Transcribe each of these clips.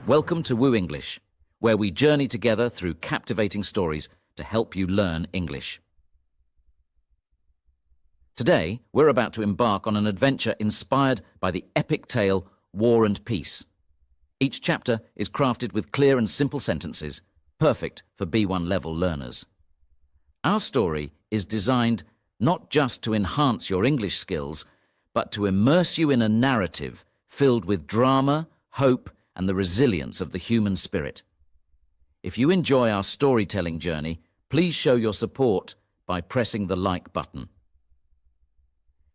Welcome to WooEnglish, where we journey together through captivating stories to help you learn English. Today, we're about to embark on an adventure inspired by the epic tale War and Peace. Each chapter is crafted with clear and simple sentences, perfect for B1 level learners. Our story is designed not just to enhance your English skills, but to immerse you in a narrative filled with drama, hope, and the resilience of the human spirit. If you enjoy our storytelling journey, please show your support by pressing the like button.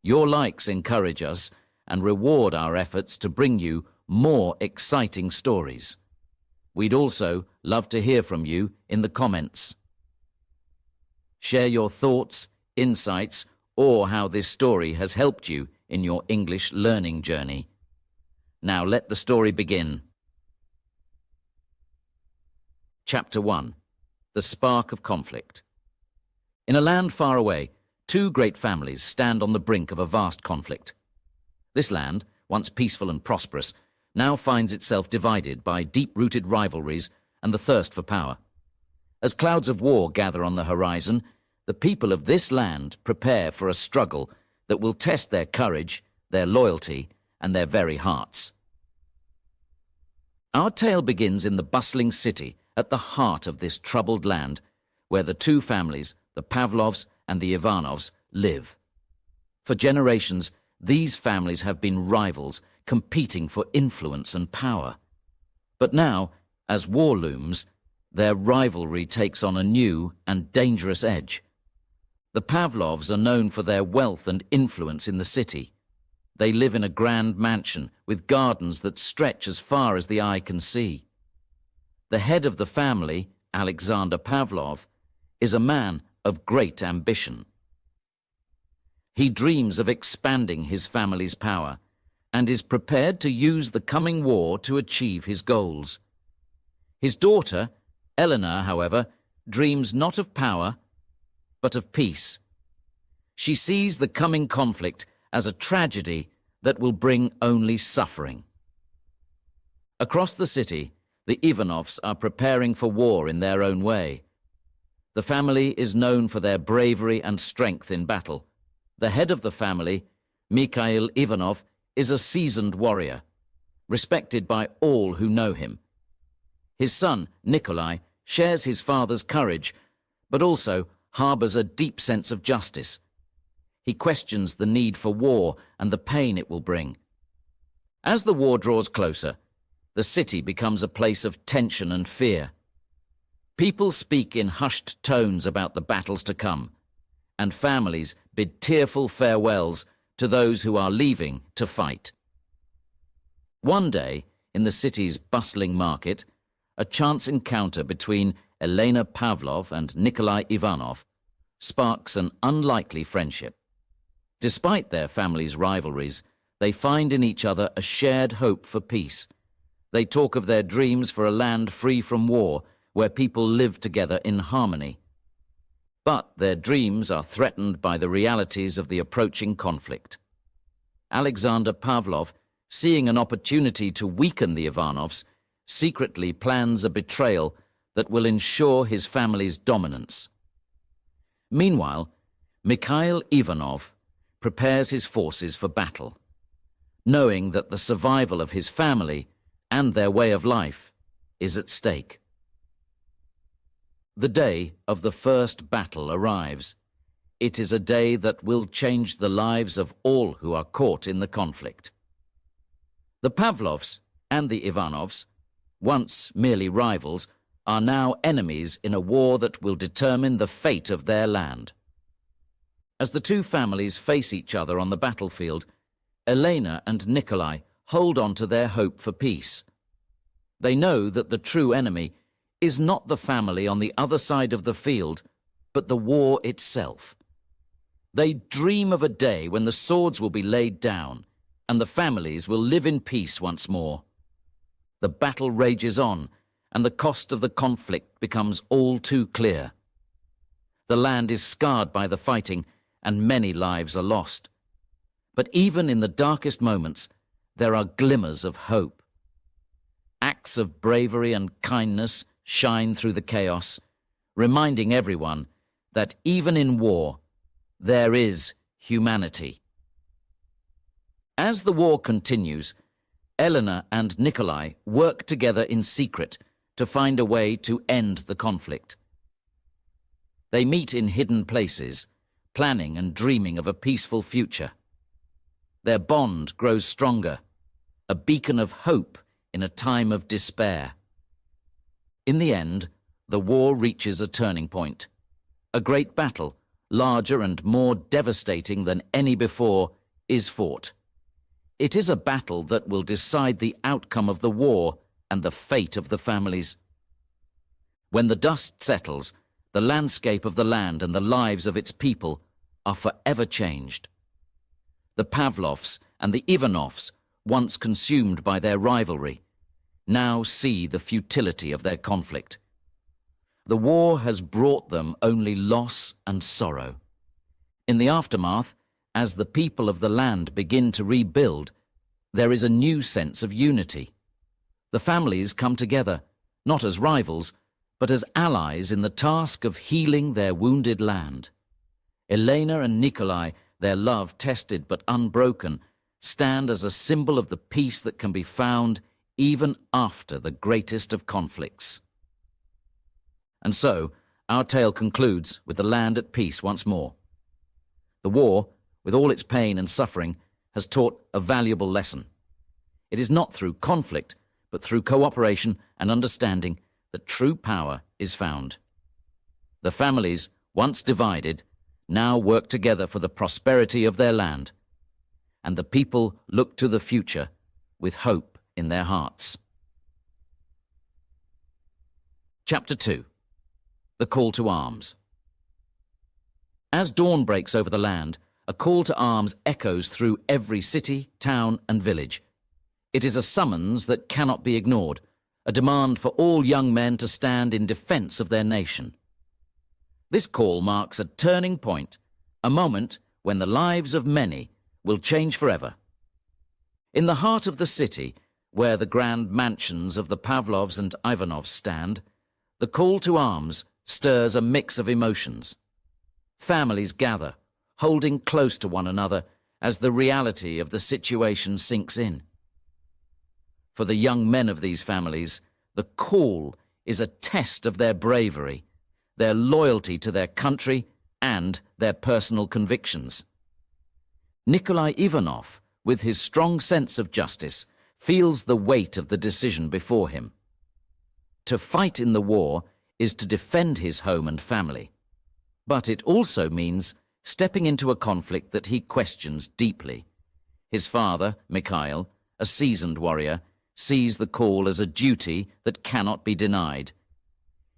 Your likes encourage us and reward our efforts to bring you more exciting stories. We'd also love to hear from you in the comments. Share your thoughts, insights, or how this story has helped you in your English learning journey. Now let the story begin. Chapter 1. The Spark of Conflict. In a land far away, two great families stand on the brink of a vast conflict. This land, once peaceful and prosperous, now finds itself divided by deep-rooted rivalries and the thirst for power. As clouds of war gather on the horizon, the people of this land prepare for a struggle that will test their courage, their loyalty, and their very hearts. Our tale begins in the bustling city at the heart of this troubled land, where the two families, the Pavlovs and the Ivanovs, live. For generations, these families have been rivals, competing for influence and power. But now, as war looms, their rivalry takes on a new and dangerous edge. The Pavlovs are known for their wealth and influence in the city. They live in a grand mansion with gardens that stretch as far as the eye can see. The head of the family, Alexander Pavlov, is a man of great ambition. He dreams of expanding his family's power and is prepared to use the coming war to achieve his goals. His daughter, Eleanor, however, dreams not of power, but of peace. She sees the coming conflict as a tragedy that will bring only suffering. Across the city, the Ivanovs are preparing for war in their own way. The family is known for their bravery and strength in battle. The head of the family, Mikhail Ivanov, is a seasoned warrior, respected by all who know him. His son, Nikolai, shares his father's courage, but also harbors a deep sense of justice. He questions the need for war and the pain it will bring. As the war draws closer, the city becomes a place of tension and fear. People speak in hushed tones about the battles to come, and families bid tearful farewells to those who are leaving to fight. One day, in the city's bustling market, a chance encounter between Elena Pavlov and Nikolai Ivanov sparks an unlikely friendship. Despite their families' rivalries, they find in each other a shared hope for peace. They talk of their dreams for a land free from war, where people live together in harmony. But their dreams are threatened by the realities of the approaching conflict. Alexander Pavlov, seeing an opportunity to weaken the Ivanovs, secretly plans a betrayal that will ensure his family's dominance. Meanwhile, Mikhail Ivanov prepares his forces for battle, knowing that the survival of his family and their way of life is at stake. The day of the first battle arrives. It is a day that will change the lives of all who are caught in the conflict. The Pavlovs and the Ivanovs, once merely rivals, are now enemies in a war that will determine the fate of their land. As the two families face each other on the battlefield, Elena and Nikolai hold on to their hope for peace. They know that the true enemy is not the family on the other side of the field, but the war itself. They dream of a day when the swords will be laid down and the families will live in peace once more. The battle rages on, and the cost of the conflict becomes all too clear. The land is scarred by the fighting, and many lives are lost. But even in the darkest moments, there are glimmers of hope. acts of bravery and kindness shine through the chaos, reminding everyone that even in war, there is humanity. As the war continues, Eleanor and Nikolai work together in secret to find a way to end the conflict. They meet in hidden places, planning and dreaming of a peaceful future. Their bond grows stronger, a beacon of hope in a time of despair. In the end, the war reaches a turning point. A great battle, larger and more devastating than any before, is fought. It is a battle that will decide the outcome of the war and the fate of the families. When the dust settles, the landscape of the land and the lives of its people are forever changed. The Pavlovs and the Ivanovs, once consumed by their rivalry, now see the futility of their conflict. The war has brought them only loss and sorrow. In the aftermath, as the people of the land begin to rebuild, there is a new sense of unity. The families come together, not as rivals, but as allies in the task of healing their wounded land. Elena and Nikolai, their love tested but unbroken, stand as a symbol of the peace that can be found even after the greatest of conflicts. And so, our tale concludes with the land at peace once more. The war, with all its pain and suffering, has taught a valuable lesson. It is not through conflict, but through cooperation and understanding that true power is found. The families, once divided, now work together for the prosperity of their land, and the people look to the future with hope in their hearts. Chapter 2. The Call to Arms. As dawn breaks over the land, a call to arms echoes through every city, town, and village. It is a summons that cannot be ignored, a demand for all young men to stand in defense of their nation. This call marks a turning point, a moment when the lives of many will change forever. In the heart of the city, where the grand mansions of the Pavlovs and Ivanovs stand, the call to arms stirs a mix of emotions. Families gather, holding close to one another as the reality of the situation sinks in. For the young men of these families, the call is a test of their bravery, their loyalty to their country, and their personal convictions. Nikolai Ivanov, with his strong sense of justice, feels the weight of the decision before him. To fight in the war is to defend his home and family, but it also means stepping into a conflict that he questions deeply. His father, Mikhail, a seasoned warrior, sees the call as a duty that cannot be denied.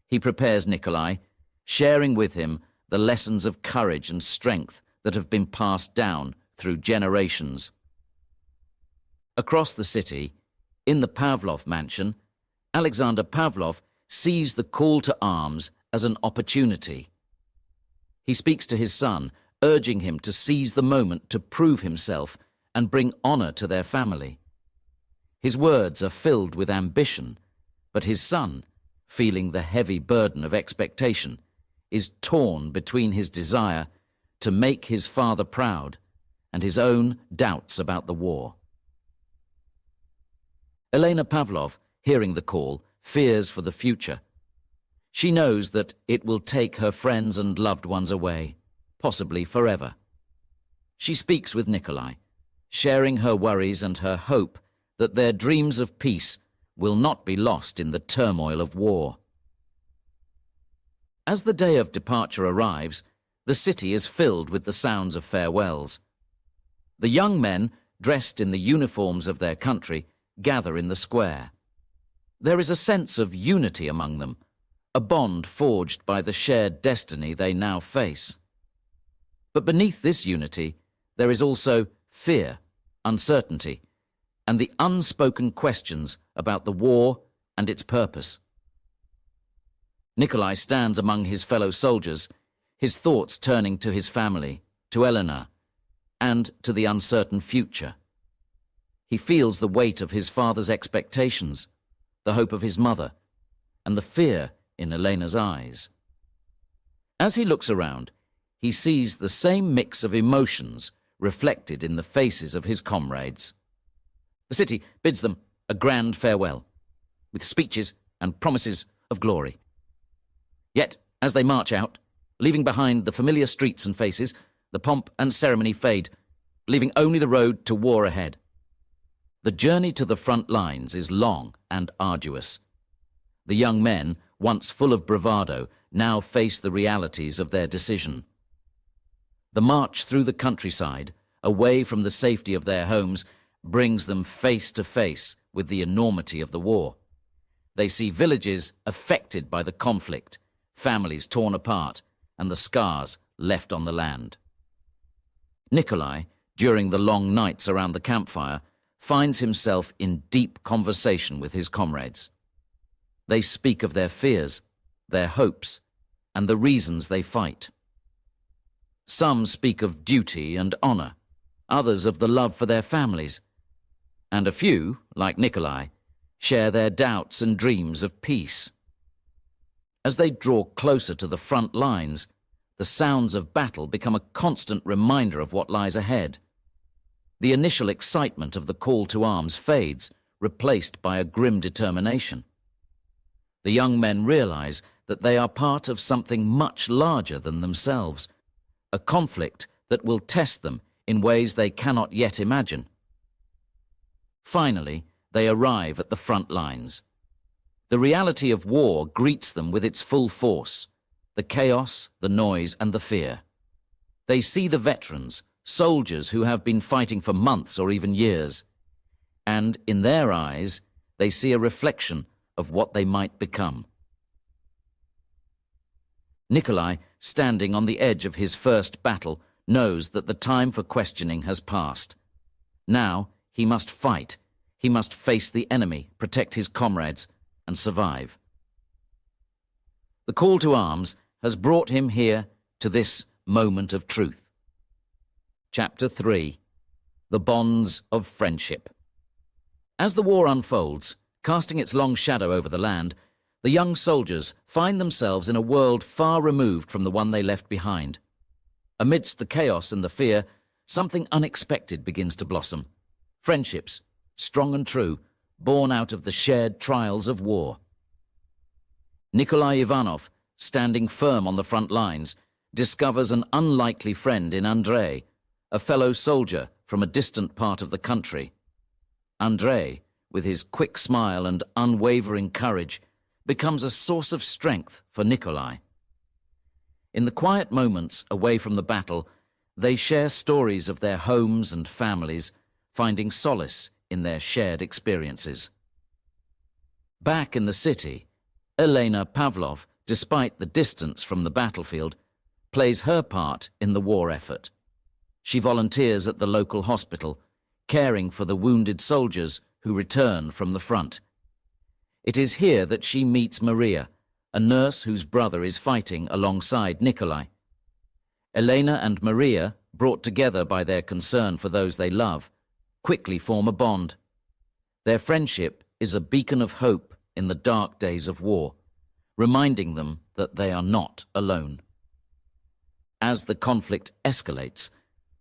He prepares Nikolai, sharing with him the lessons of courage and strength that have been passed down through generations. Across the city, in the Pavlov mansion, Alexander Pavlov sees the call to arms as an opportunity. He speaks to his son, urging him to seize the moment to prove himself and bring honor to their family. His words are filled with ambition, but his son, feeling the heavy burden of expectation, is torn between his desire to make his father proud and his own doubts about the war. Elena Pavlov, hearing the call, fears for the future. She knows that it will take her friends and loved ones away, possibly forever. She speaks with Nikolai, sharing her worries and her hope that their dreams of peace will not be lost in the turmoil of war. As the day of departure arrives, the city is filled with the sounds of farewells. The young men, dressed in the uniforms of their country, gather in the square. There is a sense of unity among them, a bond forged by the shared destiny they now face. But beneath this unity, there is also fear, uncertainty, and the unspoken questions about the war and its purpose. Nikolai stands among his fellow soldiers, his thoughts turning to his family, to Eleanor, and to the uncertain future. He feels the weight of his father's expectations, the hope of his mother, and the fear in Elena's eyes. As he looks around, he sees the same mix of emotions reflected in the faces of his comrades. The city bids them a grand farewell, with speeches and promises of glory. Yet, as they march out, leaving behind the familiar streets and faces, the pomp and ceremony fade, leaving only the road to war ahead. The journey to the front lines is long and arduous. The young men, once full of bravado, now face the realities of their decision. The march through the countryside, away from the safety of their homes, brings them face to face with the enormity of the war. They see villages affected by the conflict, families torn apart, and the scars left on the land. Nikolai, during the long nights around the campfire, finds himself in deep conversation with his comrades. They speak of their fears, their hopes, and the reasons they fight. Some speak of duty and honor, others of the love for their families, and a few, like Nikolai, share their doubts and dreams of peace. As they draw closer to the front lines, the sounds of battle become a constant reminder of what lies ahead. The initial excitement of the call to arms fades, replaced by a grim determination. The young men realize that they are part of something much larger than themselves, a conflict that will test them in ways they cannot yet imagine. Finally, they arrive at the front lines. The reality of war greets them with its full force, the chaos, the noise, and the fear. They see the veterans, soldiers who have been fighting for months or even years, and in their eyes, they see a reflection of what they might become. Nikolai, standing on the edge of his first battle, knows that the time for questioning has passed. Now he must fight. He must face the enemy, protect his comrades, and survive. The call to arms has brought him here to this moment of truth. Chapter 3. The Bonds of Friendship. As the war unfolds, casting its long shadow over the land, the young soldiers find themselves in a world far removed from the one they left behind. Amidst the chaos and the fear, something unexpected begins to blossom. Friendships, strong and true, born out of the shared trials of war. Nikolai Ivanov, standing firm on the front lines, discovers an unlikely friend in Andrei, a fellow soldier from a distant part of the country. Andrei, with his quick smile and unwavering courage, becomes a source of strength for Nikolai. In the quiet moments away from the battle, they share stories of their homes and families, finding solace in their shared experiences. Back in the city, Elena Pavlov, despite the distance from the battlefield, plays her part in the war effort. She volunteers at the local hospital, caring for the wounded soldiers who return from the front. It is here that she meets Maria, a nurse whose brother is fighting alongside Nikolai. Elena and Maria, brought together by their concern for those they love, quickly form a bond. Their friendship is a beacon of hope in the dark days of war, reminding them that they are not alone. As the conflict escalates,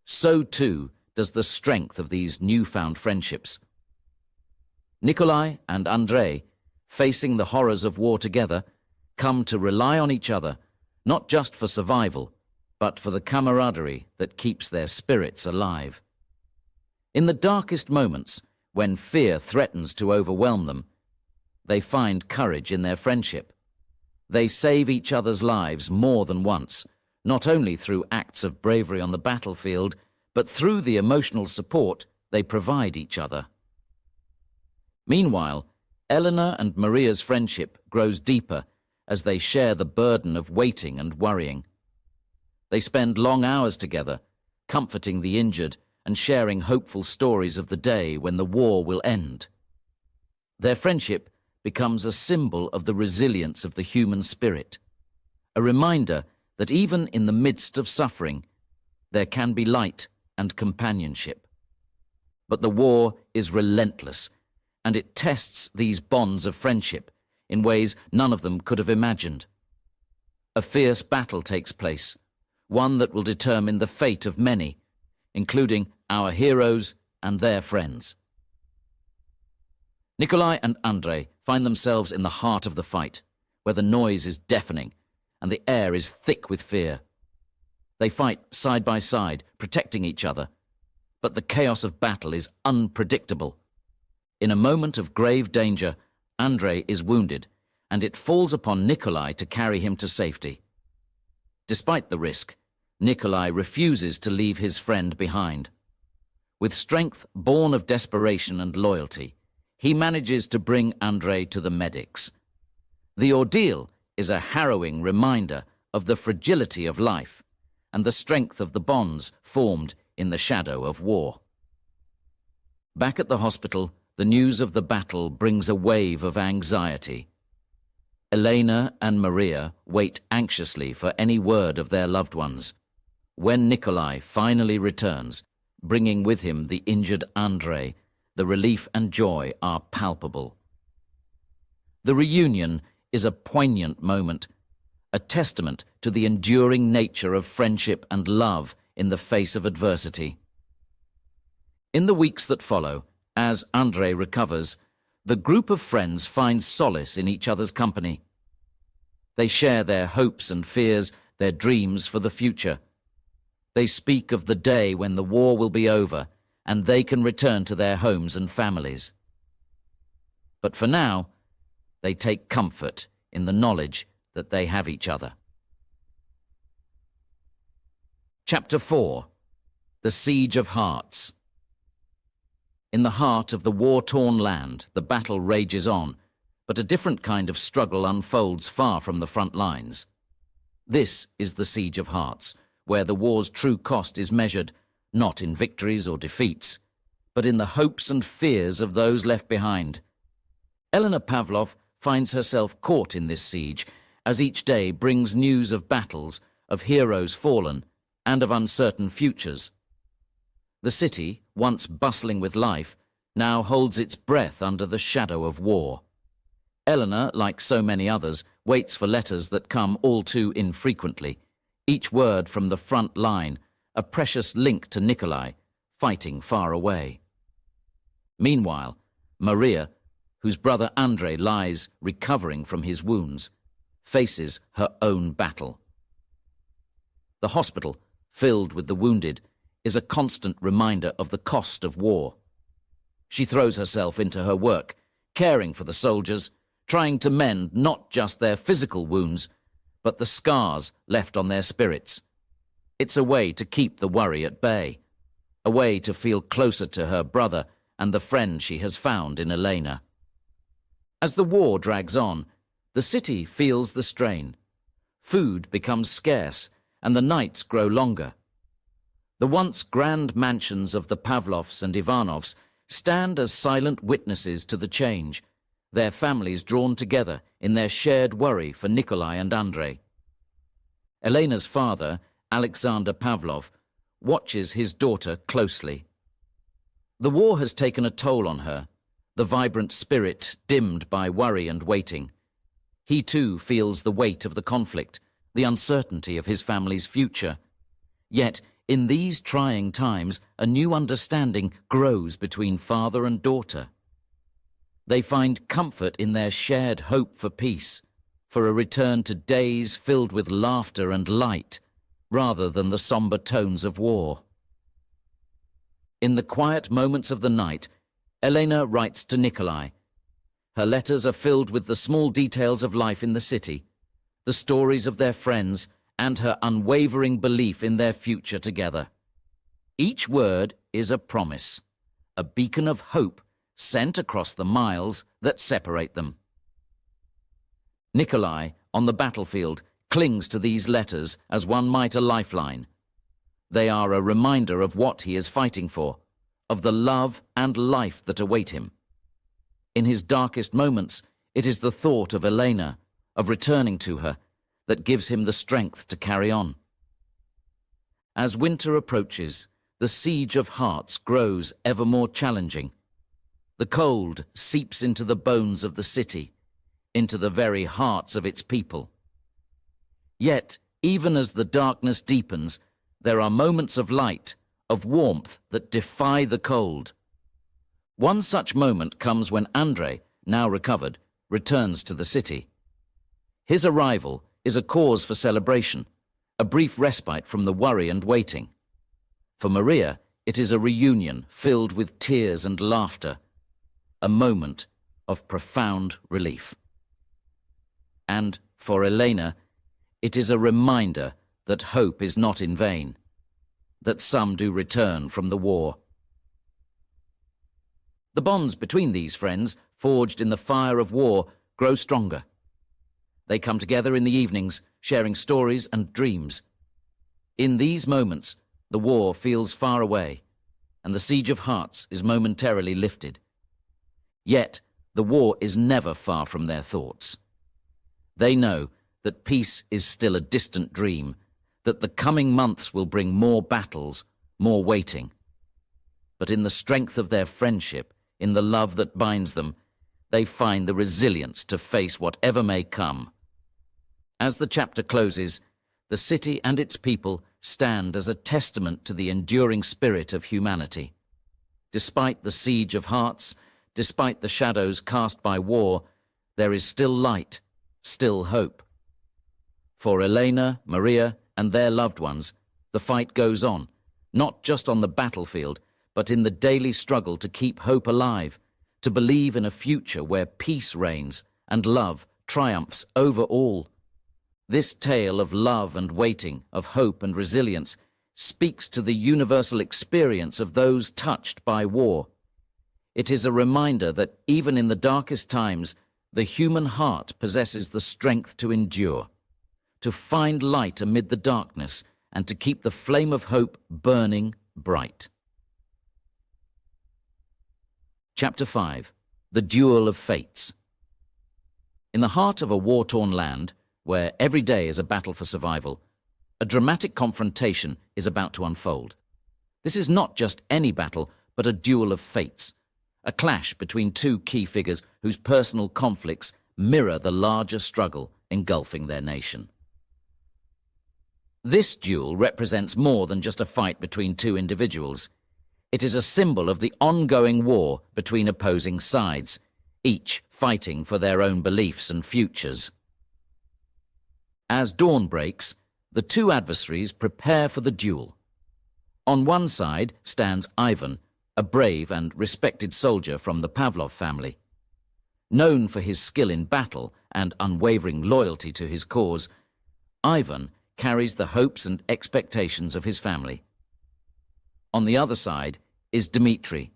so too does the strength of these newfound friendships. Nikolai and Andrei, facing the horrors of war together, come to rely on each other, not just for survival, but for the camaraderie that keeps their spirits alive. In the darkest moments, when fear threatens to overwhelm them, they find courage in their friendship. They save each other's lives more than once, not only through acts of bravery on the battlefield, but through the emotional support they provide each other. Meanwhile, Eleanor and Maria's friendship grows deeper as they share the burden of waiting and worrying. They spend long hours together, comforting the injured and sharing hopeful stories of the day when the war will end. Their friendship becomes a symbol of the resilience of the human spirit, a reminder that even in the midst of suffering, there can be light and companionship. But the war is relentless, and it tests these bonds of friendship in ways none of them could have imagined. A fierce battle takes place, one that will determine the fate of many, including our heroes and their friends. Nikolai and Andrei find themselves in the heart of the fight, where the noise is deafening and the air is thick with fear. They fight side by side, protecting each other, but the chaos of battle is unpredictable. In a moment of grave danger, Andrei is wounded, and it falls upon Nikolai to carry him to safety. Despite the risk, Nikolai refuses to leave his friend behind. With strength born of desperation and loyalty, he manages to bring Andrei to the medics. The ordeal is a harrowing reminder of the fragility of life and the strength of the bonds formed in the shadow of war. Back at the hospital, the news of the battle brings a wave of anxiety. Elena and Maria wait anxiously for any word of their loved ones. When Nikolai finally returns, bringing with him the injured Andrei, the relief and joy are palpable. The reunion is a poignant moment, a testament to the enduring nature of friendship and love in the face of adversity. In the weeks that follow, as Andrei recovers, the group of friends finds solace in each other's company. They share their hopes and fears, their dreams for the future. They speak of the day when the war will be over and they can return to their homes and families. But for now, they take comfort in the knowledge that they have each other. Chapter 4. The Siege of Hearts. In the heart of the war-torn land, the battle rages on, but a different kind of struggle unfolds far from the front lines. This is the Siege of Hearts, where the war's true cost is measured not in victories or defeats, but in the hopes and fears of those left behind. Elena Pavlov finds herself caught in this siege, as each day brings news of battles, of heroes fallen, and of uncertain futures. The city, once bustling with life, now holds its breath under the shadow of war. Elena, like so many others, waits for letters that come all too infrequently, each word from the front line, a precious link to Nikolai, fighting far away. Meanwhile, Maria, whose brother Andrei lies recovering from his wounds, faces her own battle. The hospital, filled with the wounded, is a constant reminder of the cost of war. She throws herself into her work, caring for the soldiers, trying to mend not just their physical wounds, but the scars left on their spirits. It's a way to keep the worry at bay, a way to feel closer to her brother and the friend she has found in Elena. As the war drags on, the city feels the strain. Food becomes scarce, and the nights grow longer. The once grand mansions of the Pavlovs and Ivanovs stand as silent witnesses to the change, their families drawn together in their shared worry for Nikolai and Andrei. Elena's father, Alexander Pavlov, watches his daughter closely. The war has taken a toll on her, the vibrant spirit dimmed by worry and waiting. He too feels the weight of the conflict, the uncertainty of his family's future. Yet, in these trying times, a new understanding grows between father and daughter. They find comfort in their shared hope for peace, for a return to days filled with laughter and light, rather than the somber tones of war. In the quiet moments of the night, Elena writes to Nikolai. Her letters are filled with the small details of life in the city, the stories of their friends, and her unwavering belief in their future together. Each word is a promise, a beacon of hope sent across the miles that separate them. Nikolai, on the battlefield, clings to these letters as one might a lifeline. They are a reminder of what he is fighting for, of the love and life that await him. In his darkest moments, it is the thought of Elena, of returning to her, that gives him the strength to carry on. As winter approaches, the siege of hearts grows ever more challenging. The cold seeps into the bones of the city, into the very hearts of its people. Yet, even as the darkness deepens, there are moments of light, of warmth that defy the cold. One such moment comes when Andrei, now recovered, returns to the city. His arrival is a cause for celebration, a brief respite from the worry and waiting. For Maria, it is a reunion filled with tears and laughter, a moment of profound relief. And for Elena, it is a reminder that hope is not in vain, that some do return from the war. The bonds between these friends, forged in the fire of war, grow stronger. They come together in the evenings, sharing stories and dreams. In these moments, the war feels far away, and the siege of hearts is momentarily lifted. Yet, the war is never far from their thoughts. They know that peace is still a distant dream, that the coming months will bring more battles, more waiting. But in the strength of their friendship, in the love that binds them, they find the resilience to face whatever may come. As the chapter closes, the city and its people stand as a testament to the enduring spirit of humanity. Despite the siege of hearts, despite the shadows cast by war, there is still light, still hope. For Elena, Maria, and their loved ones, the fight goes on, not just on the battlefield, but in the daily struggle to keep hope alive, to believe in a future where peace reigns and love triumphs over all. This tale of love and waiting, of hope and resilience, speaks to the universal experience of those touched by war. It is a reminder that even in the darkest times, the human heart possesses the strength to endure, to find light amid the darkness, and to keep the flame of hope burning bright. Chapter 5. The Duel of Fates. In the heart of a war-torn land, where every day is a battle for survival, a dramatic confrontation is about to unfold. This is not just any battle, but a duel of fates, a clash between two key figures whose personal conflicts mirror the larger struggle engulfing their nation. This duel represents more than just a fight between two individuals. It is a symbol of the ongoing war between opposing sides, each fighting for their own beliefs and futures. As dawn breaks, the two adversaries prepare for the duel. On one side stands Ivan, a brave and respected soldier from the Pavlov family. Known for his skill in battle and unwavering loyalty to his cause, Ivan carries the hopes and expectations of his family. On the other side is Dmitri,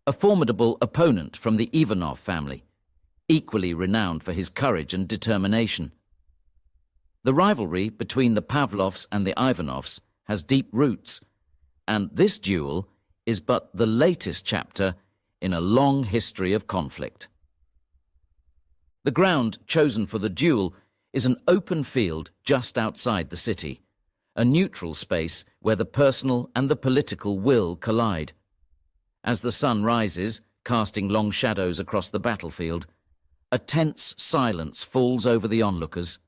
a formidable opponent from the Ivanov family, equally renowned for his courage and determination. The rivalry between the Pavlovs and the Ivanovs has deep roots, and this duel is but the latest chapter in a long history of conflict. The ground chosen for the duel is an open field just outside the city, a neutral space where the personal and the political will collide. As the sun rises, casting long shadows across the battlefield, a tense silence falls over the onlookers.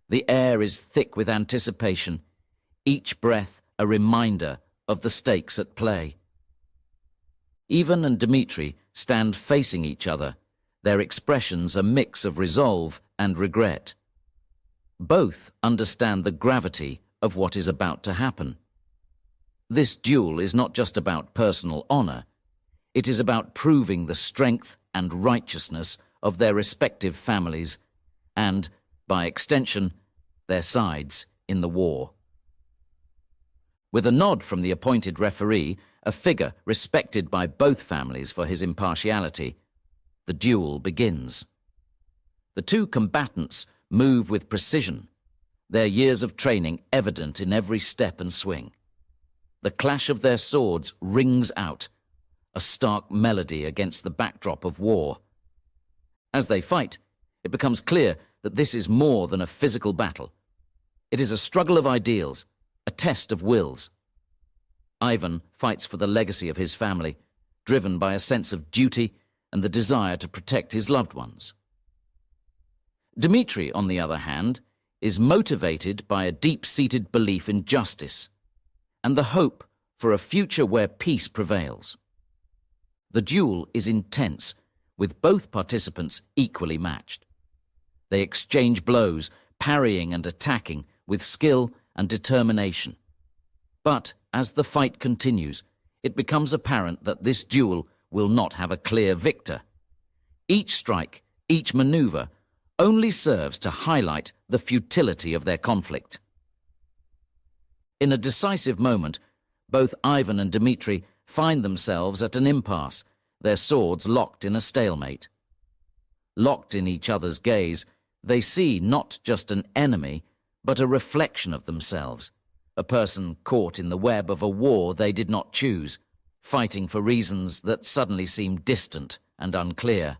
The air is thick with anticipation, each breath a reminder of the stakes at play. Ivan and Dmitri stand facing each other, their expressions a mix of resolve and regret. Both understand the gravity of what is about to happen. This duel is not just about personal honor. It is about proving the strength and righteousness of their respective families and, by extension, their sides in the war. With a nod from the appointed referee, a figure respected by both families for his impartiality, the duel begins. The two combatants move with precision, their years of training evident in every step and swing. The clash of their swords rings out, a stark melody against the backdrop of war. As they fight, it becomes clear that this is more than a physical battle. It is a struggle of ideals, a test of wills. Ivan fights for the legacy of his family, driven by a sense of duty and the desire to protect his loved ones. Dmitri, on the other hand, is motivated by a deep-seated belief in justice and the hope for a future where peace prevails. The duel is intense, with both participants equally matched. They exchange blows, parrying and attacking with skill and determination. But as the fight continues, it becomes apparent that this duel will not have a clear victor. Each strike, each maneuver, only serves to highlight the futility of their conflict. In a decisive moment, both Ivan and Dmitri find themselves at an impasse, their swords locked in a stalemate. Locked in each other's gaze, they see not just an enemy, but a reflection of themselves, a person caught in the web of a war they did not choose, fighting for reasons that suddenly seem distant and unclear.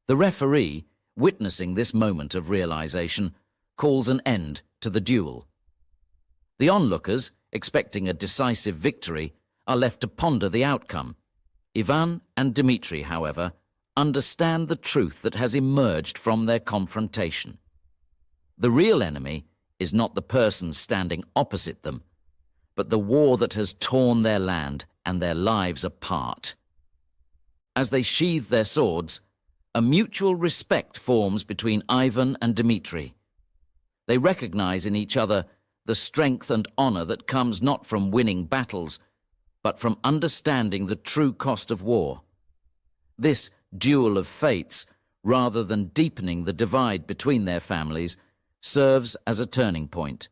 The referee, witnessing this moment of realization, calls an end to the duel. The onlookers, expecting a decisive victory, are left to ponder the outcome. Ivan and Dmitri, however, understand the truth that has emerged from their confrontation. The real enemy is not the person standing opposite them, but the war that has torn their land and their lives apart. As they sheathe their swords, a mutual respect forms between Ivan and Dmitri. They recognize in each other the strength and honor that comes not from winning battles, but from understanding the true cost of war. This duel of fates, rather than deepening the divide between their families, serves as a turning point.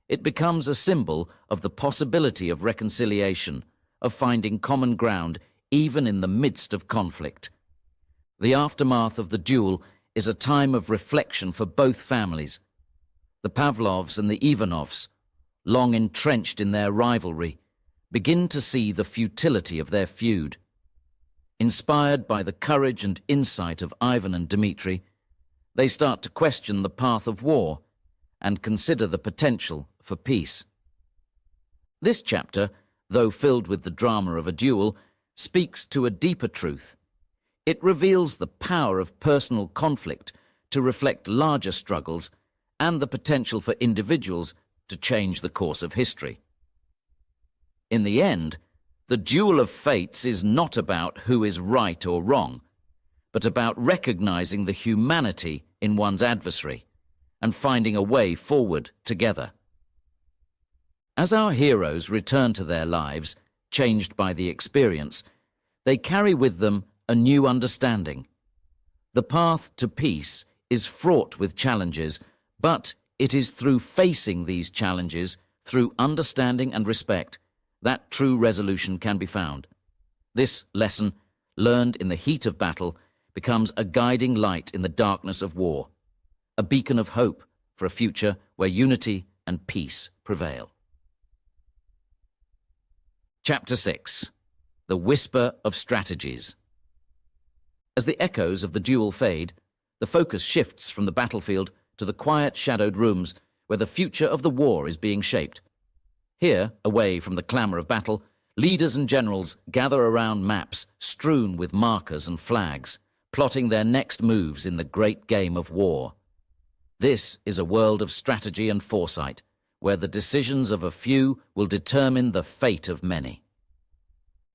It becomes a symbol of the possibility of reconciliation, of finding common ground even in the midst of conflict. The aftermath of the duel is a time of reflection for both families. The Pavlovs and the Ivanovs, long entrenched in their rivalry, begin to see the futility of their feud. Inspired by the courage and insight of Ivan and Dmitri, they start to question the path of war and consider the potential for peace. This chapter, though filled with the drama of a duel, speaks to a deeper truth. It reveals the power of personal conflict to reflect larger struggles and the potential for individuals to change the course of history. In the end, the Duel of Fates is not about who is right or wrong, but about recognizing the humanity in one's adversary and finding a way forward together. As our heroes return to their lives, changed by the experience, they carry with them a new understanding. The path to peace is fraught with challenges, but it is through facing these challenges, through understanding and respect, that true resolution can be found. This lesson, learned in the heat of battle, becomes a guiding light in the darkness of war, a beacon of hope for a future where unity and peace prevail. Chapter 6. The Whisper of Strategies. As the echoes of the duel fade, the focus shifts from the battlefield to the quiet, shadowed rooms where the future of the war is being shaped. Here, away from the clamour of battle, leaders and generals gather around maps strewn with markers and flags, plotting their next moves in the great game of war. This is a world of strategy and foresight, where the decisions of a few will determine the fate of many.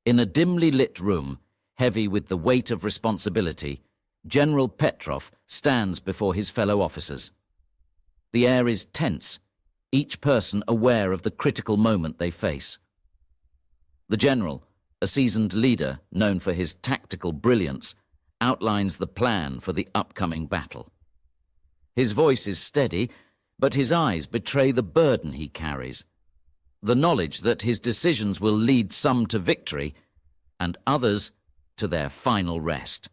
In a dimly lit room, heavy with the weight of responsibility, General Petrov stands before his fellow officers. The air is tense, each person aware of the critical moment they face. The general, a seasoned leader known for his tactical brilliance, outlines the plan for the upcoming battle. His voice is steady, but his eyes betray the burden he carries, the knowledge that his decisions will lead some to victory and others to their final rest.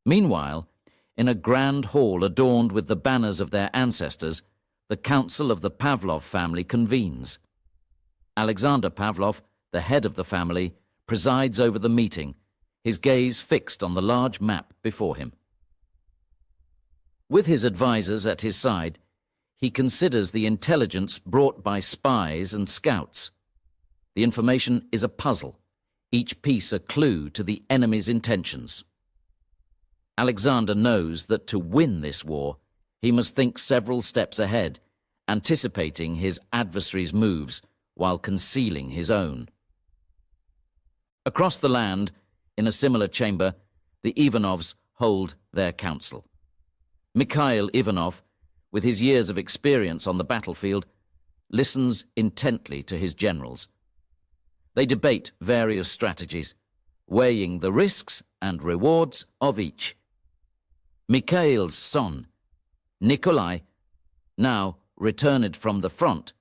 Meanwhile, in a grand hall adorned with the banners of their ancestors, the council of the Pavlov family convenes. Alexander Pavlov, the head of the family, presides over the meeting, his gaze fixed on the large map before him. With his advisers at his side, he considers the intelligence brought by spies and scouts. The information is a puzzle, each piece a clue to the enemy's intentions. Alexander knows that to win this war, he must think several steps ahead, anticipating his adversary's moves while concealing his own. Across the land, in a similar chamber, the Ivanovs hold their council. Mikhail Ivanov, with his years of experience on the battlefield, listens intently to his generals. They debate various strategies, weighing the risks and rewards of each. Mikhail's son, Nikolai, now returned from the front,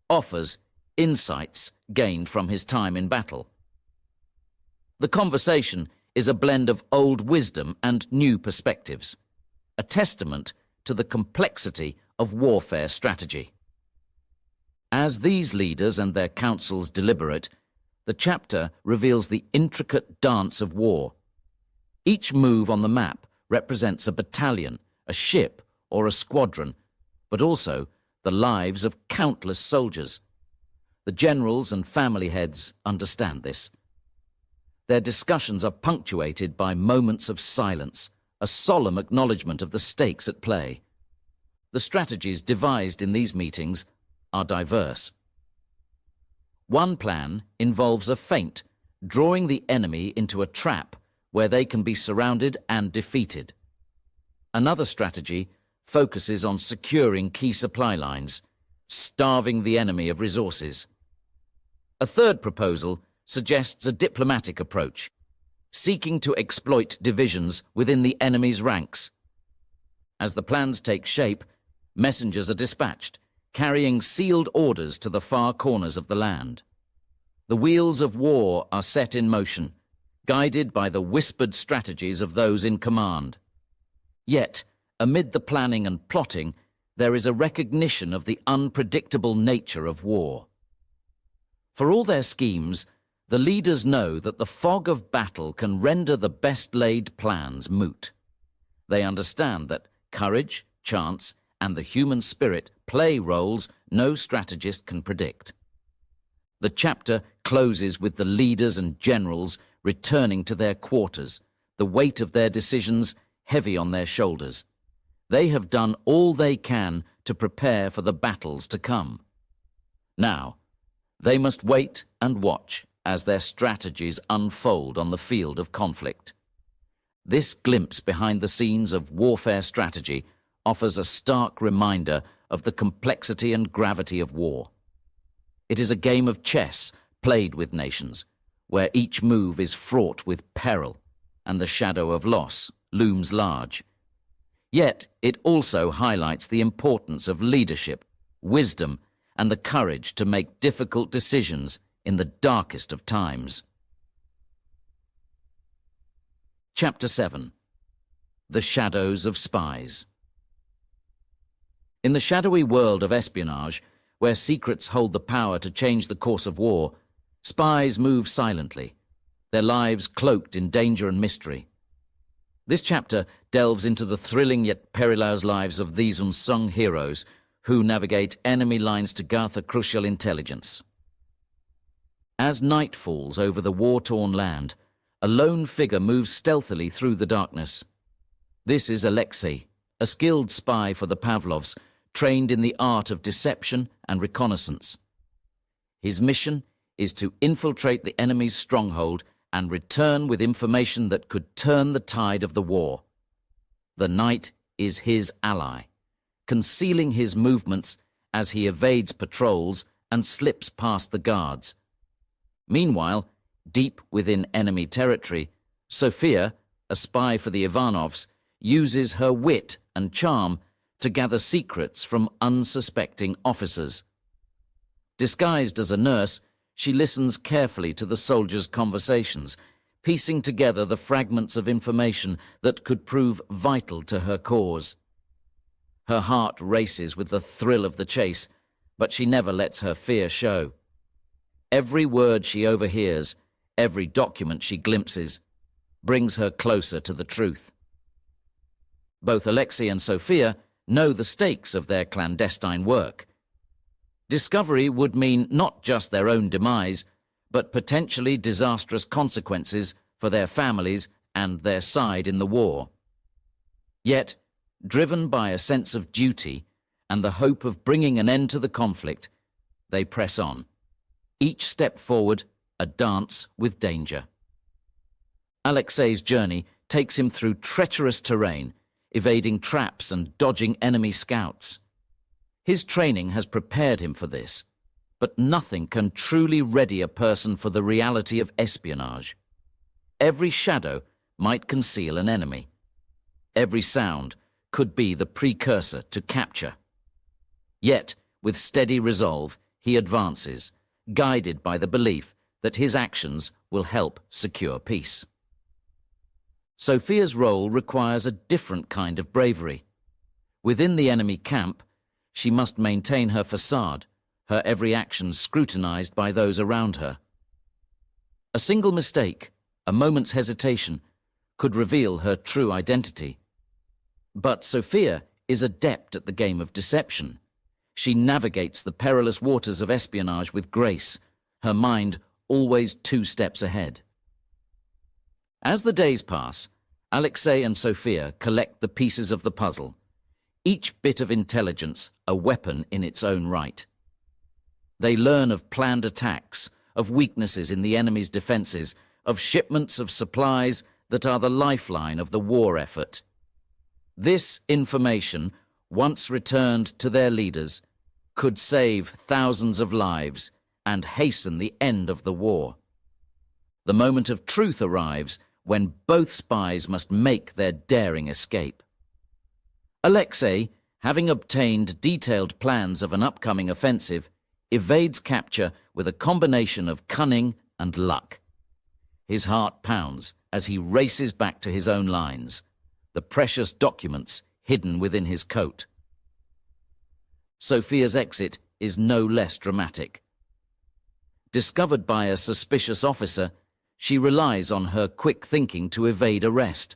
offers insights gained from his time in battle. The conversation is a blend of old wisdom and new perspectives, a testament to the complexity of warfare strategy. As these leaders and their councils deliberate, the chapter reveals the intricate dance of war. Each move on the map represents a battalion, a ship, or a squadron, but also the lives of countless soldiers. The generals and family heads understand this. Their discussions are punctuated by moments of silence, a solemn acknowledgement of the stakes at play. The strategies devised in these meetings are diverse. One plan involves a feint, drawing the enemy into a trap where they can be surrounded and defeated. Another strategy focuses on securing key supply lines, starving the enemy of resources. A third proposal suggests a diplomatic approach, seeking to exploit divisions within the enemy's ranks. As the plans take shape, messengers are dispatched, carrying sealed orders to the far corners of the land. The wheels of war are set in motion, guided by the whispered strategies of those in command. Yet, amid the planning and plotting, there is a recognition of the unpredictable nature of war. For all their schemes, the leaders know that the fog of battle can render the best-laid plans moot. They understand that courage, chance, and the human spirit play roles no strategist can predict. The chapter closes with the leaders and generals returning to their quarters, the weight of their decisions heavy on their shoulders. They have done all they can to prepare for the battles to come. Now, they must wait and watch as their strategies unfold on the field of conflict. This glimpse behind the scenes of warfare strategy offers a stark reminder of the complexity and gravity of war. It is a game of chess played with nations, where each move is fraught with peril and the shadow of loss looms large. Yet it also highlights the importance of leadership, wisdom, and the courage to make difficult decisions in the darkest of times. Chapter 7. The Shadows of Spies. In the shadowy world of espionage, where secrets hold the power to change the course of war, spies move silently, their lives cloaked in danger and mystery. This chapter delves into the thrilling yet perilous lives of these unsung heroes who navigate enemy lines to gather crucial intelligence. As night falls over the war-torn land, a lone figure moves stealthily through the darkness. This is Alexei, a skilled spy for the Pavlovs, trained in the art of deception and reconnaissance. His mission is to infiltrate the enemy's stronghold and return with information that could turn the tide of the war. The night is his ally, concealing his movements as he evades patrols and slips past the guards. Meanwhile, deep within enemy territory, Sophia, a spy for the Ivanovs, uses her wit and charm to gather secrets from unsuspecting officers. Disguised as a nurse, she listens carefully to the soldiers' conversations, piecing together the fragments of information that could prove vital to her cause. Her heart races with the thrill of the chase, but she never lets her fear show. Every word she overhears, every document she glimpses, brings her closer to the truth. Both Alexei and Sophia know the stakes of their clandestine work. Discovery would mean not just their own demise, but potentially disastrous consequences for their families and their side in the war. Yet, driven by a sense of duty and the hope of bringing an end to the conflict, they press on, each step forward a dance with danger. Alexei's journey takes him through treacherous terrain, evading traps and dodging enemy scouts. His training has prepared him for this, but nothing can truly ready a person for the reality of espionage. Every shadow might conceal an enemy. Every sound could be the precursor to capture. Yet, with steady resolve, he advances, guided by the belief that his actions will help secure peace. Sophia's role requires a different kind of bravery. Within the enemy camp, she must maintain her facade, her every action scrutinized by those around her. A single mistake, a moment's hesitation, could reveal her true identity. But Sophia is adept at the game of deception. She navigates the perilous waters of espionage with grace, her mind always 2 steps ahead. As the days pass, Alexei and Sophia collect the pieces of the puzzle, each bit of intelligence a weapon in its own right. They learn of planned attacks, of weaknesses in the enemy's defenses, of shipments of supplies that are the lifeline of the war effort. This information, once returned to their leaders, could save thousands of lives and hasten the end of the war. The moment of truth arrives when both spies must make their daring escape. Alexei, having obtained detailed plans of an upcoming offensive, evades capture with a combination of cunning and luck. His heart pounds as he races back to his own lines, the precious documents hidden within his coat. Sophia's exit is no less dramatic. Discovered by a suspicious officer, she relies on her quick thinking to evade arrest.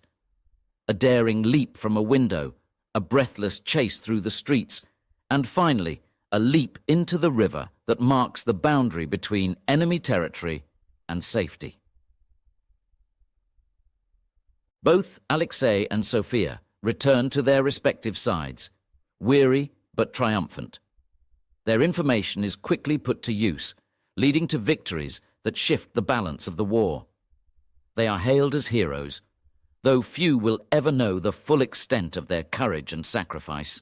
A daring leap from a window, a breathless chase through the streets, and finally, a leap into the river that marks the boundary between enemy territory and safety. Both Alexei and Sophia return to their respective sides, weary but triumphant. Their information is quickly put to use, leading to victories that shift the balance of the war. They are hailed as heroes, though few will ever know the full extent of their courage and sacrifice.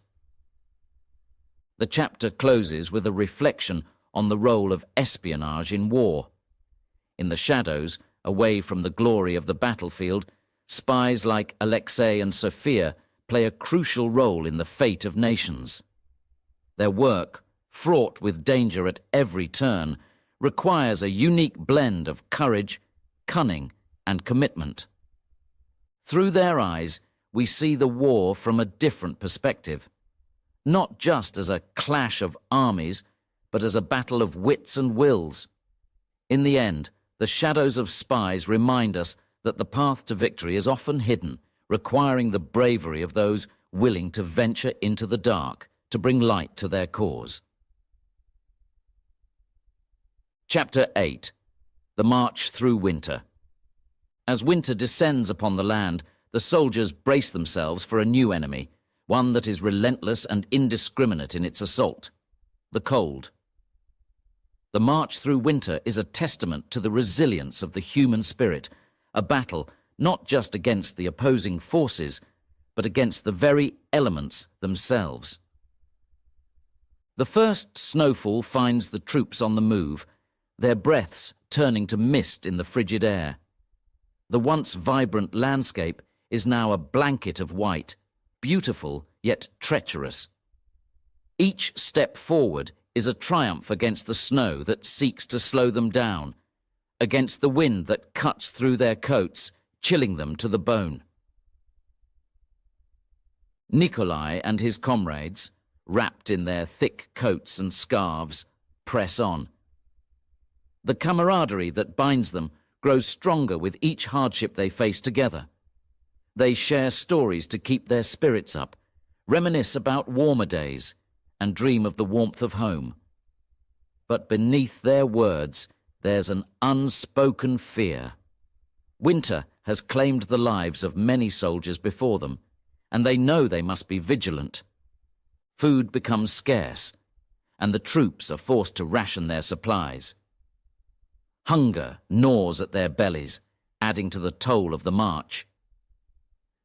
The chapter closes with a reflection on the role of espionage in war. In the shadows, away from the glory of the battlefield, spies like Alexei and Sophia play a crucial role in the fate of nations. Their work, fraught with danger at every turn, requires a unique blend of courage, cunning, and commitment. Through their eyes, we see the war from a different perspective, not just as a clash of armies, but as a battle of wits and wills. In the end, the Shadows of Spies remind us that the path to victory is often hidden, requiring the bravery of those willing to venture into the dark to bring light to their cause. Chapter 8. The March Through Winter. As winter descends upon the land, the soldiers brace themselves for a new enemy, one that is relentless and indiscriminate in its assault: the cold. The march through winter is a testament to the resilience of the human spirit, a battle not just against the opposing forces, but against the very elements themselves. The first snowfall finds the troops on the move, their breaths turning to mist in the frigid air. The once vibrant landscape is now a blanket of white, beautiful yet treacherous. Each step forward is a triumph against the snow that seeks to slow them down, against the wind that cuts through their coats, chilling them to the bone. Nikolai and his comrades, wrapped in their thick coats and scarves, press on. The camaraderie that binds them grows stronger with each hardship they face together. They share stories to keep their spirits up, reminisce about warmer days, and dream of the warmth of home. But beneath their words, there's an unspoken fear. Winter has claimed the lives of many soldiers before them, and they know they must be vigilant. Food becomes scarce, and the troops are forced to ration their supplies. Hunger gnaws at their bellies, adding to the toll of the march.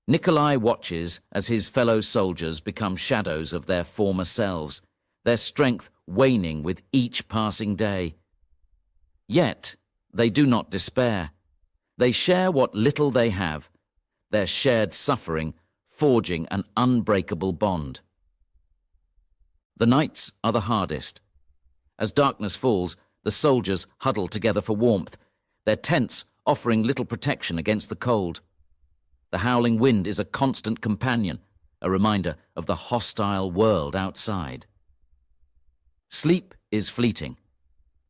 Nikolai watches as his fellow soldiers become shadows of their former selves, their strength waning with each passing day. Yet they do not despair. They share what little they have, their shared suffering forging an unbreakable bond. The nights are the hardest. As darkness falls, the soldiers huddle together for warmth, their tents offering little protection against the cold. The howling wind is a constant companion, a reminder of the hostile world outside. Sleep is fleeting,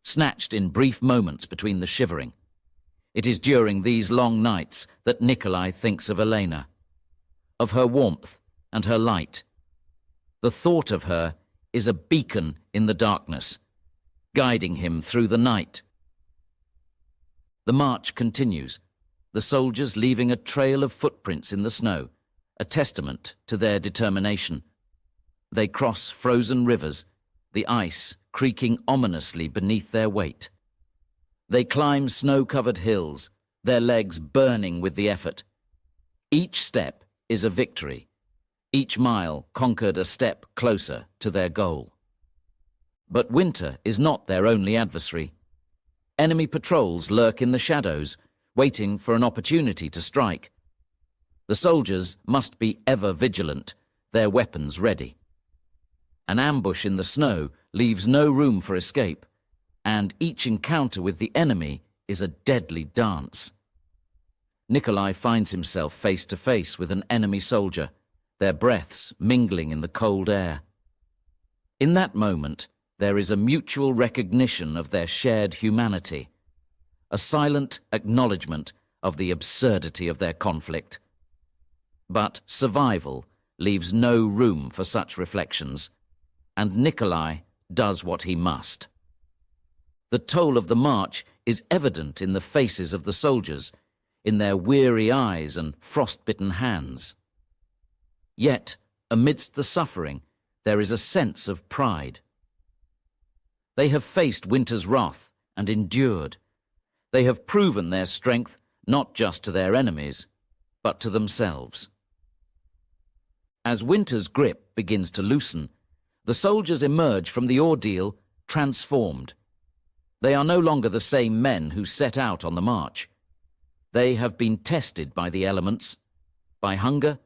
snatched in brief moments between the shivering. It is during these long nights that Nikolai thinks of Elena, of her warmth and her light. The thought of her is a beacon in the darkness, guiding him through the night. The march continues, the soldiers leaving a trail of footprints in the snow, a testament to their determination. They cross frozen rivers, the ice creaking ominously beneath their weight. They climb snow-covered hills, their legs burning with the effort. Each step is a victory, each mile conquered a step closer to their goal. But winter is not their only adversary. Enemy patrols lurk in the shadows, waiting for an opportunity to strike. The soldiers must be ever vigilant, their weapons ready. An ambush in the snow leaves no room for escape, and each encounter with the enemy is a deadly dance. Nikolai finds himself face to face with an enemy soldier, their breaths mingling in the cold air. In that moment, there is a mutual recognition of their shared humanity, a silent acknowledgement of the absurdity of their conflict. But survival leaves no room for such reflections, and Nikolai does what he must. The toll of the march is evident in the faces of the soldiers, in their weary eyes and frost-bitten hands. Yet, amidst the suffering, there is a sense of pride. They have faced winter's wrath and endured. They have proven their strength not just to their enemies, but to themselves. As winter's grip begins to loosen, the soldiers emerge from the ordeal transformed. They are no longer the same men who set out on the march. They have been tested by the elements, by hunger,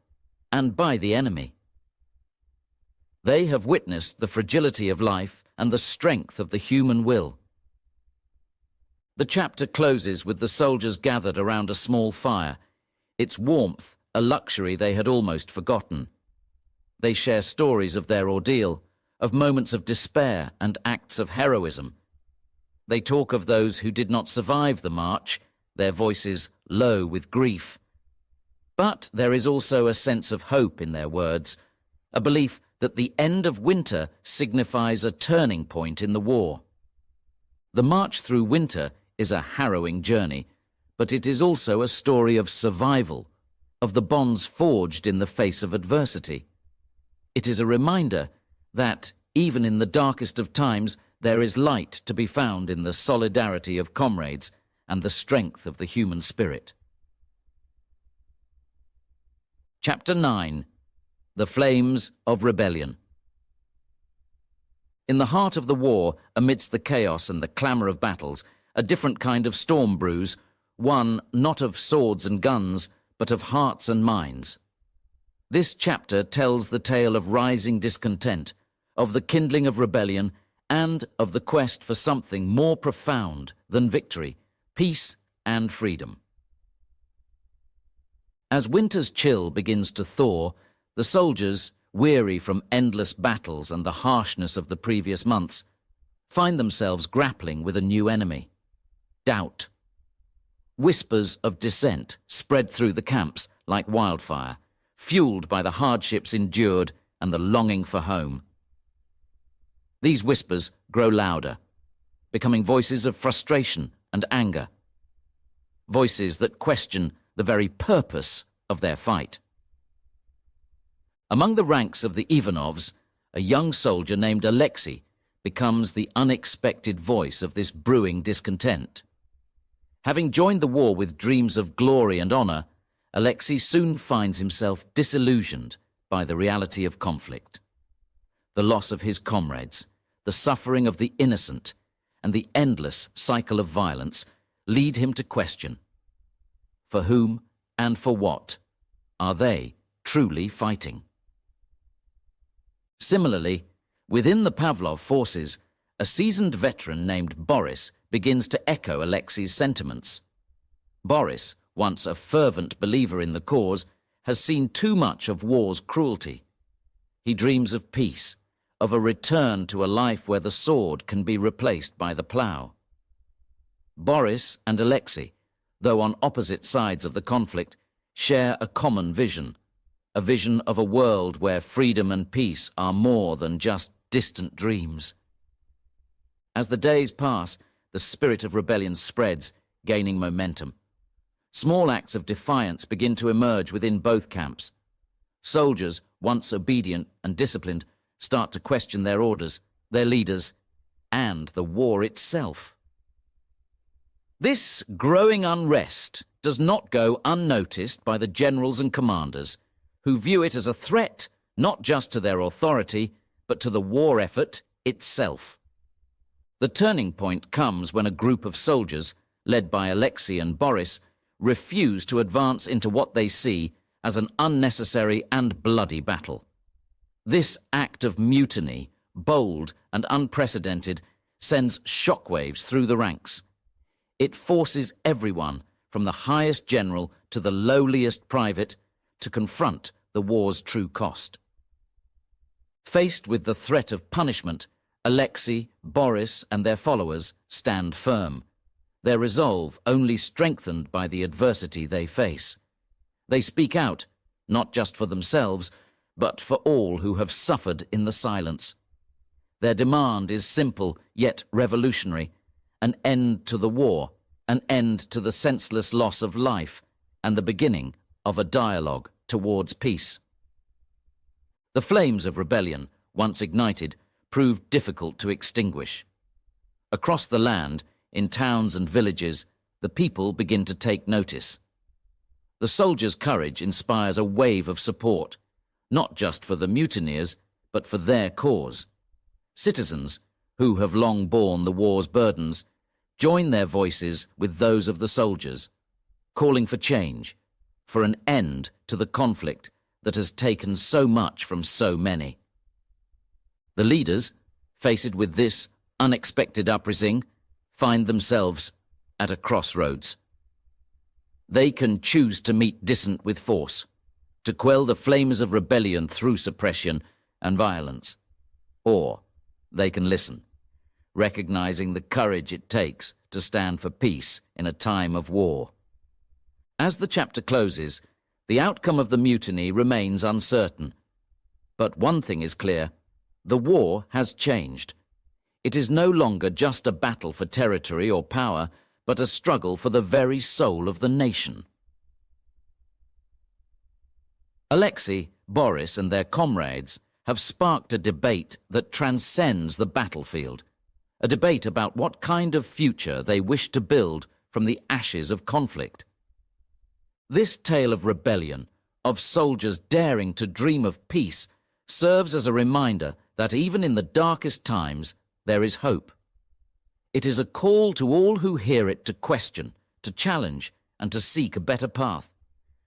and by the enemy. They have witnessed the fragility of life and the strength of the human will. The chapter closes with the soldiers gathered around a small fire, its warmth a luxury they had almost forgotten. They share stories of their ordeal, of moments of despair and acts of heroism. They talk of those who did not survive the march, their voices low with grief. But there is also a sense of hope in their words, a belief that the end of winter signifies a turning point in the war. The march through winter is a harrowing journey, but it is also a story of survival, of the bonds forged in the face of adversity. It is a reminder that, even in the darkest of times, there is light to be found in the solidarity of comrades and the strength of the human spirit. Chapter 9. The Flames of Rebellion. In the heart of the war, amidst the chaos and the clamour of battles, a different kind of storm brews, one not of swords and guns, but of hearts and minds. This chapter tells the tale of rising discontent, of the kindling of rebellion, and of the quest for something more profound than victory, peace and freedom. As winter's chill begins to thaw, the soldiers, weary from endless battles and the harshness of the previous months, find themselves grappling with a new enemy: doubt. Whispers of dissent spread through the camps like wildfire, fueled by the hardships endured and the longing for home. These whispers grow louder. becoming voices of frustration and anger. Voices that question the very purpose of their fight. Among the ranks of the Ivanovs, a young soldier named Alexei becomes the unexpected voice of this brewing discontent. Having joined the war with dreams of glory and honor, Alexei soon finds himself disillusioned by the reality of conflict. The loss of his comrades, the suffering of the innocent, and the endless cycle of violence lead him to question: for whom and for what are they truly fighting? Similarly, within the Pavlov forces, a seasoned veteran named Boris begins to echo Alexei's sentiments. Boris, once a fervent believer in the cause, has seen too much of war's cruelty. He dreams of peace, of a return to a life where the sword can be replaced by the plough. Boris and Alexei, though on opposite sides of the conflict, share a common vision, a vision of a world where freedom and peace are more than just distant dreams. As the days pass, the spirit of rebellion spreads, gaining momentum. Small acts of defiance begin to emerge within both camps. Soldiers, once obedient and disciplined, start to question their orders, their leaders, and the war itself. This growing unrest does not go unnoticed by the generals and commanders, who view it as a threat not just to their authority, but to the war effort itself. The turning point comes when a group of soldiers, led by Alexei and Boris, refuse to advance into what they see as an unnecessary and bloody battle. This act of mutiny, bold and unprecedented, sends shockwaves through the ranks. It forces everyone, from the highest general to the lowliest private, to confront the war's true cost. Faced with the threat of punishment, Alexei, Boris, and their followers stand firm, their resolve only strengthened by the adversity they face. They speak out, not just for themselves, but for all who have suffered in the silence. Their demand is simple yet revolutionary: an end to the war, an end to the senseless loss of life, and the beginning of a dialogue towards peace. The flames of rebellion, once ignited, proved difficult to extinguish. Across the land, in towns and villages, the people begin to take notice. The soldiers' courage inspires a wave of support, not just for the mutineers, but for their cause. Citizens, who have long borne the war's burdens, join their voices with those of the soldiers, calling for change, for an end to the conflict that has taken so much from so many. The leaders, faced with this unexpected uprising, find themselves at a crossroads. They can choose to meet dissent with force, to quell the flames of rebellion through suppression and violence, or they can listen, recognizing the courage it takes to stand for peace in a time of war. As the chapter closes, the outcome of the mutiny remains uncertain. But one thing is clear: the war has changed. It is no longer just a battle for territory or power, but a struggle for the very soul of the nation. Alexei, Boris, and their comrades have sparked a debate that transcends the battlefield, a debate about what kind of future they wish to build from the ashes of conflict. This tale of rebellion, of soldiers daring to dream of peace, serves as a reminder that even in the darkest times, there is hope. It is a call to all who hear it to question, to challenge, and to seek a better path.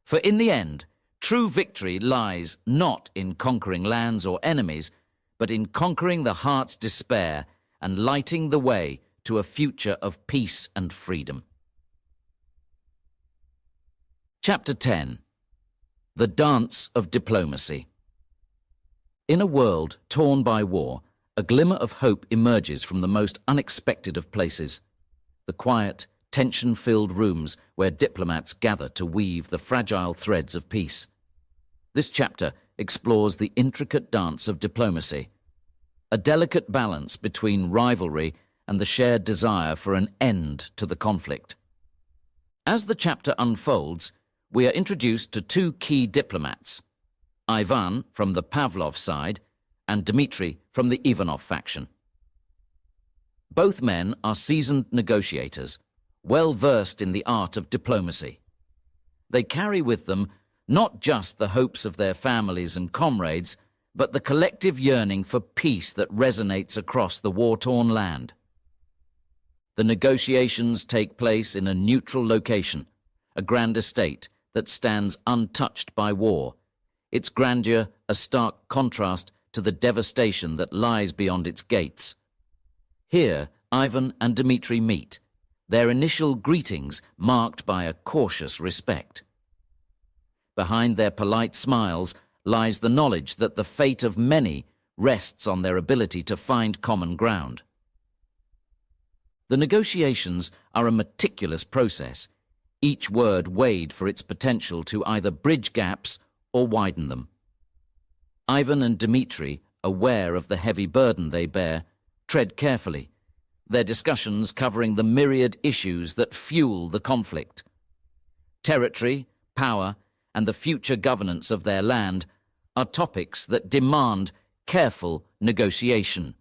For in the end, true victory lies not in conquering lands or enemies, but in conquering the heart's despair and lighting the way to a future of peace and freedom. Chapter 10. The Dance of Diplomacy. In a world torn by war, a glimmer of hope emerges from the most unexpected of places: the quiet, tension-filled rooms where diplomats gather to weave the fragile threads of peace. This chapter explores the intricate dance of diplomacy, a delicate balance between rivalry and the shared desire for an end to the conflict. As the chapter unfolds, we are introduced to two key diplomats, Ivan from the Pavlov side and Dmitri from the Ivanov faction. Both men are seasoned negotiators, well versed in the art of diplomacy. They carry with them not just the hopes of their families and comrades, but the collective yearning for peace that resonates across the war-torn land. The negotiations take place in a neutral location, a grand estate that stands untouched by war, its grandeur a stark contrast to the devastation that lies beyond its gates. Here, Ivan and Dmitri meet, their initial greetings marked by a cautious respect. Behind their polite smiles lies the knowledge that the fate of many rests on their ability to find common ground. The negotiations are a meticulous process, each word weighed for its potential to either bridge gaps or widen them. Ivan and Dmitri, aware of the heavy burden they bear, tread carefully, their discussions covering the myriad issues that fuel the conflict. Territory, power, and the future governance of their land are topics that demand careful negotiation.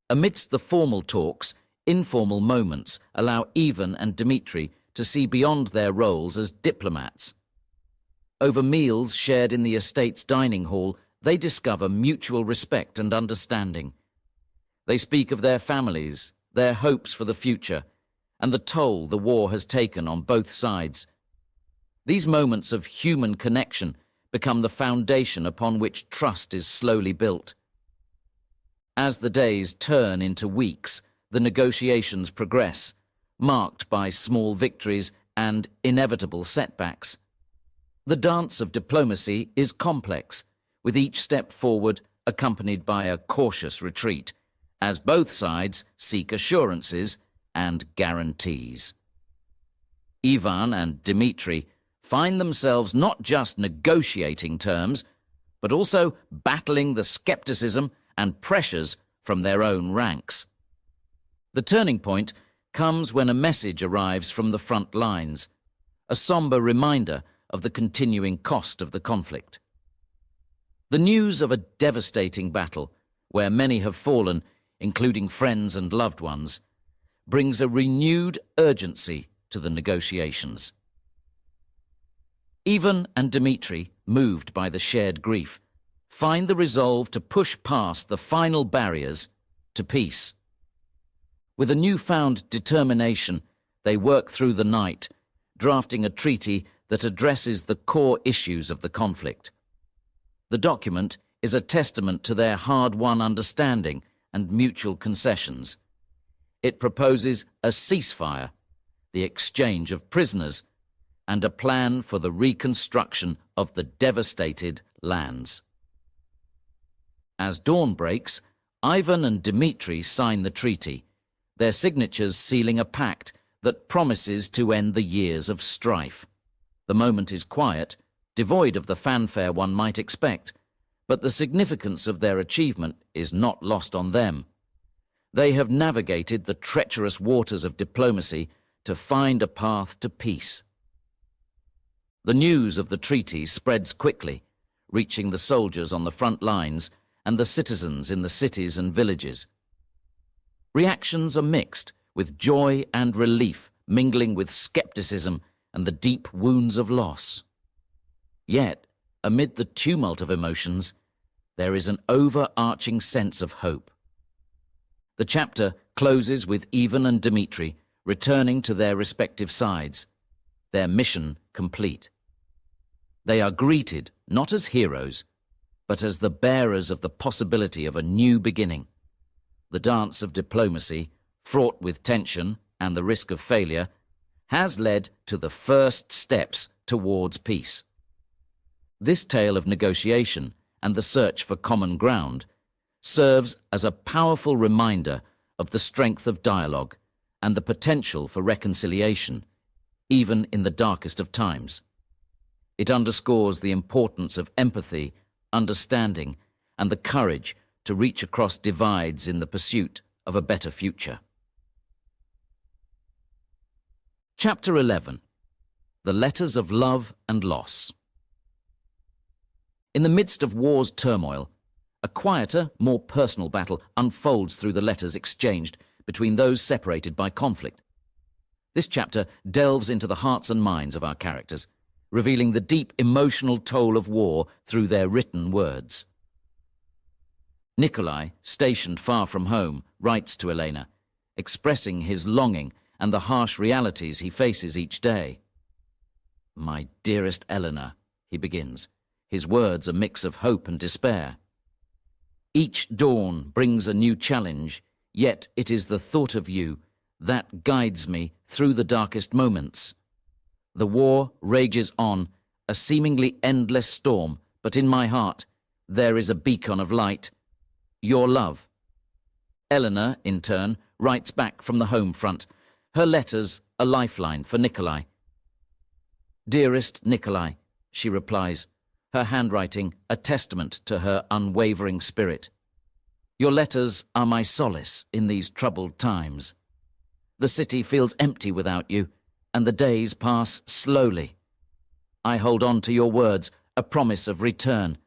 Amidst the formal talks, informal moments allow Ivan and Dmitri to see beyond their roles as diplomats. Over meals shared in the estate's dining hall, they discover mutual respect and understanding. They speak of their families, their hopes for the future, and the toll the war has taken on both sides. These moments of human connection become the foundation upon which trust is slowly built. As the days turn into weeks, the negotiations progress, marked by small victories and inevitable setbacks. The dance of diplomacy is complex, with each step forward accompanied by a cautious retreat, as both sides seek assurances and guarantees. Ivan and Dmitri find themselves not just negotiating terms, but also battling the skepticism and pressures from their own ranks. The turning point comes when a message arrives from the front lines, a somber reminder of the continuing cost of the conflict. The news of a devastating battle, where many have fallen, including friends and loved ones, brings a renewed urgency to the negotiations. Ivan and Dmitri, moved by the shared grief, find the resolve to push past the final barriers to peace. With a newfound determination, they work through the night, drafting a treaty that addresses the core issues of the conflict. The document is a testament to their hard-won understanding and mutual concessions. It proposes a ceasefire, the exchange of prisoners, and a plan for the reconstruction of the devastated lands. As dawn breaks, Ivan and Dmitri sign the treaty, their signatures sealing a pact that promises to end the years of strife. The moment is quiet, devoid of the fanfare one might expect, but the significance of their achievement is not lost on them. They have navigated the treacherous waters of diplomacy to find a path to peace. The news of the treaty spreads quickly, reaching the soldiers on the front lines and the citizens in the cities and villages. Reactions are mixed, with joy and relief mingling with skepticism and the deep wounds of loss. Yet, amid the tumult of emotions, there is an overarching sense of hope. The chapter closes with Ivan and Dmitri returning to their respective sides, their mission complete. They are greeted not as heroes, but as the bearers of the possibility of a new beginning. The dance of diplomacy, fraught with tension and the risk of failure, has led to the first steps towards peace. This tale of negotiation and the search for common ground serves as a powerful reminder of the strength of dialogue and the potential for reconciliation, even in the darkest of times. It underscores the importance of empathy, understanding, and the courage to reach across divides in the pursuit of a better future. Chapter 11. The Letters of Love and Loss. In the midst of war's turmoil, a quieter, more personal battle unfolds through the letters exchanged between those separated by conflict. This chapter delves into the hearts and minds of our characters, revealing the deep emotional toll of war through their written words. Nikolai, stationed far from home, writes to Elena, expressing his longing and the harsh realities he faces each day. "My dearest Eleanor," he begins, his words a mix of hope and despair. "Each dawn brings a new challenge, yet it is the thought of you that guides me through the darkest moments. The war rages on, a seemingly endless storm, but in my heart there is a beacon of light. Your love." Eleanor, in turn, writes back from the home front, her letters a lifeline for Nikolai. "Dearest Nikolai," she replies, her handwriting a testament to her unwavering spirit. "Your letters are my solace in these troubled times. The city feels empty without you, and the days pass slowly. I hold on to your words, a promise of return,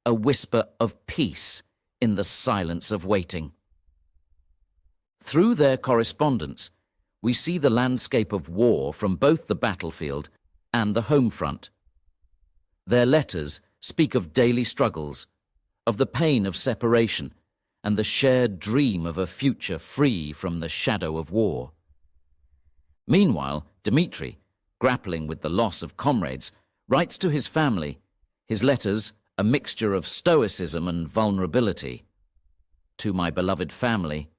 a whisper of peace in the silence of waiting." Through their correspondence, we see the landscape of war from both the battlefield and the home front. Their letters speak of daily struggles, of the pain of separation, and the shared dream of a future free from the shadow of war. Meanwhile, Dmitri, grappling with the loss of comrades, writes to his family, his letters a mixture of stoicism and vulnerability. "To my beloved family,"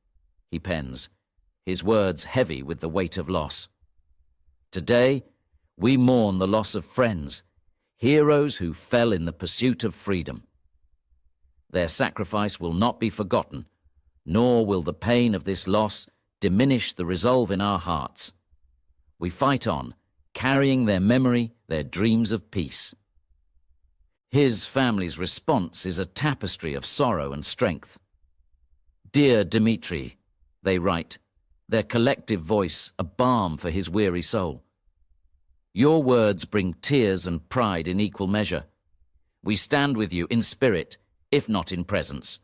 he pens, his words heavy with the weight of loss. "Today, we mourn the loss of friends, heroes who fell in the pursuit of freedom. Their sacrifice will not be forgotten, nor will the pain of this loss diminish the resolve in our hearts. We fight on, carrying their memory, their dreams of peace." His family's response is a tapestry of sorrow and strength. "Dear Dmitri," they write, their collective voice a balm for his weary soul. "Your words bring tears and pride in equal measure. We stand with you in spirit, if not in presence.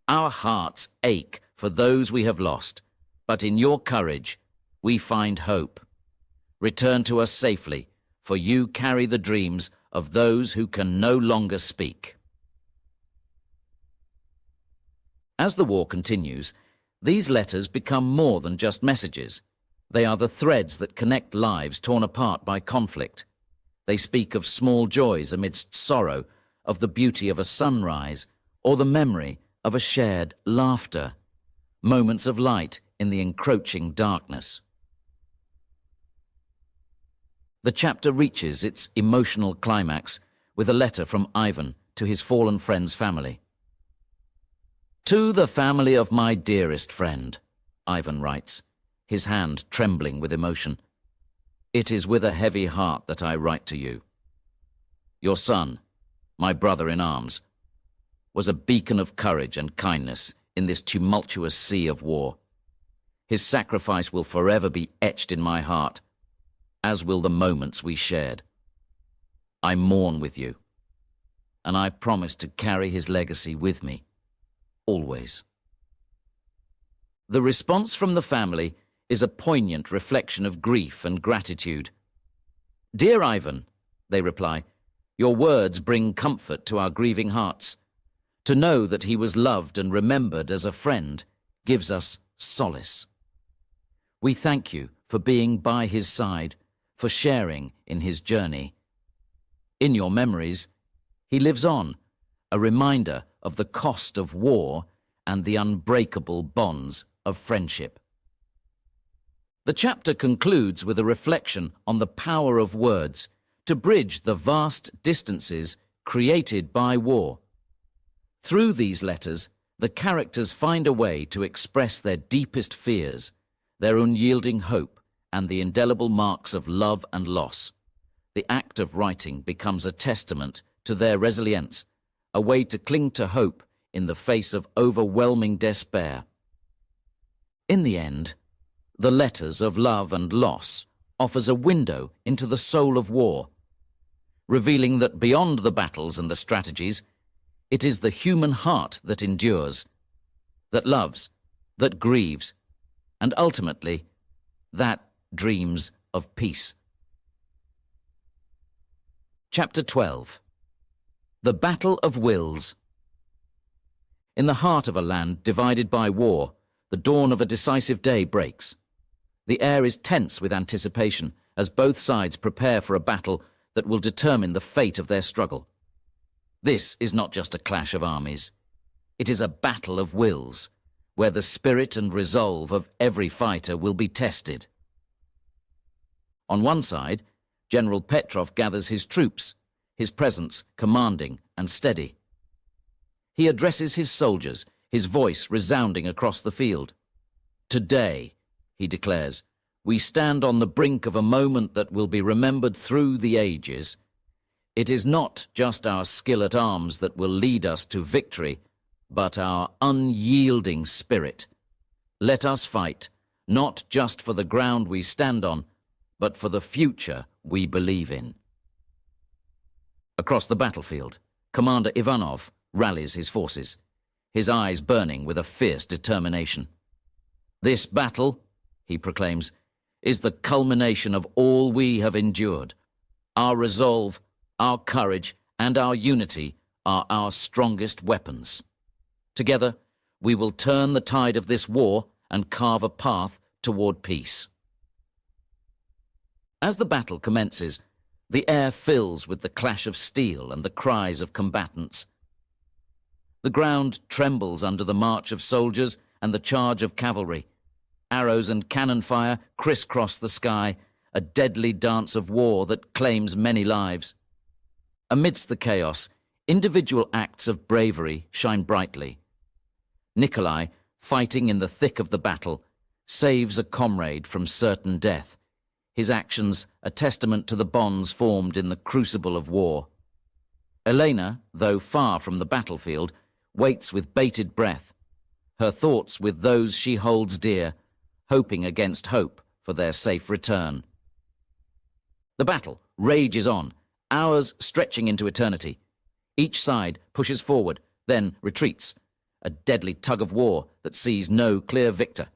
Our hearts ache for those we have lost, but in your courage we find hope. Return to us safely, for you carry the dreams of those who can no longer speak." As the war continues, these letters become more than just messages. They are the threads that connect lives torn apart by conflict. They speak of small joys amidst sorrow, of the beauty of a sunrise, or the memory of a shared laughter, moments of light in the encroaching darkness. The chapter reaches its emotional climax with a letter from Ivan to his fallen friend's family. "To the family of my dearest friend," Ivan writes, his hand trembling with emotion. "It is with a heavy heart that I write to you. Your son, my brother in arms, was a beacon of courage and kindness in this tumultuous sea of war. His sacrifice will forever be etched in my heart, as will the moments we shared. I mourn with you, and I promise to carry his legacy with me, always." The response from the family is a poignant reflection of grief and gratitude. "Dear Ivan," they reply, "your words bring comfort to our grieving hearts. To know that he was loved and remembered as a friend gives us solace. We thank you for being by his side, for sharing in his journey. In your memories, he lives on, a reminder of the cost of war and the unbreakable bonds of friendship." The chapter concludes with a reflection on the power of words to bridge the vast distances created by war. Through these letters, the characters find a way to express their deepest fears, their unyielding hope, and the indelible marks of love and loss. The act of writing becomes a testament to their resilience, a way to cling to hope in the face of overwhelming despair. In the end, the letters of love and loss offers a window into the soul of war, revealing that beyond the battles and the strategies, it is the human heart that endures, that loves, that grieves, and ultimately, that dreams of peace. Chapter 12. The Battle of Wills. In the heart of a land divided by war, the dawn of a decisive day breaks. The air is tense with anticipation as both sides prepare for a battle that will determine the fate of their struggle. This is not just a clash of armies. It is a battle of wills, where the spirit and resolve of every fighter will be tested. On one side, General Petrov gathers his troops, his presence commanding and steady. He addresses his soldiers, his voice resounding across the field. Today, he declares, we stand on the brink of a moment that will be remembered through the ages. It is not just our skill at arms that will lead us to victory, but our unyielding spirit. Let us fight, not just for the ground we stand on, but for the future we believe in. Across the battlefield, Commander Ivanov rallies his forces, his eyes burning with a fierce determination. This battle, he proclaims, is the culmination of all we have endured. Our resolve, our courage, and our unity are our strongest weapons. Together, we will turn the tide of this war and carve a path toward peace. As the battle commences, the air fills with the clash of steel and the cries of combatants. The ground trembles under the march of soldiers and the charge of cavalry. Arrows and cannon fire crisscross the sky, a deadly dance of war that claims many lives. Amidst the chaos, individual acts of bravery shine brightly. Nikolai, fighting in the thick of the battle, saves a comrade from certain death, his actions a testament to the bonds formed in the crucible of war. Elena, though far from the battlefield, waits with bated breath, her thoughts with those she holds dear, hoping against hope for their safe return. The battle rages on, hours stretching into eternity. Each side pushes forward, then retreats, a deadly tug of war that sees no clear victor.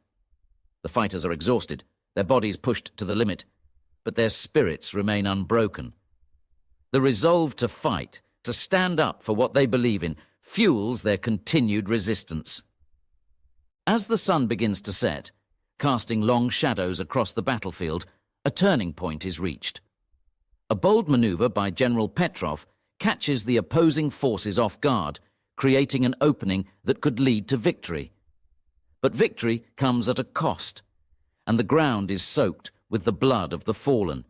The fighters are exhausted, their bodies pushed to the limit, but their spirits remain unbroken. The resolve to fight, to stand up for what they believe in, fuels their continued resistance. As the sun begins to set, casting long shadows across the battlefield, a turning point is reached. A bold maneuver by General Petrov catches the opposing forces off guard, creating an opening that could lead to victory. But victory comes at a cost, and the ground is soaked with the blood of the fallen.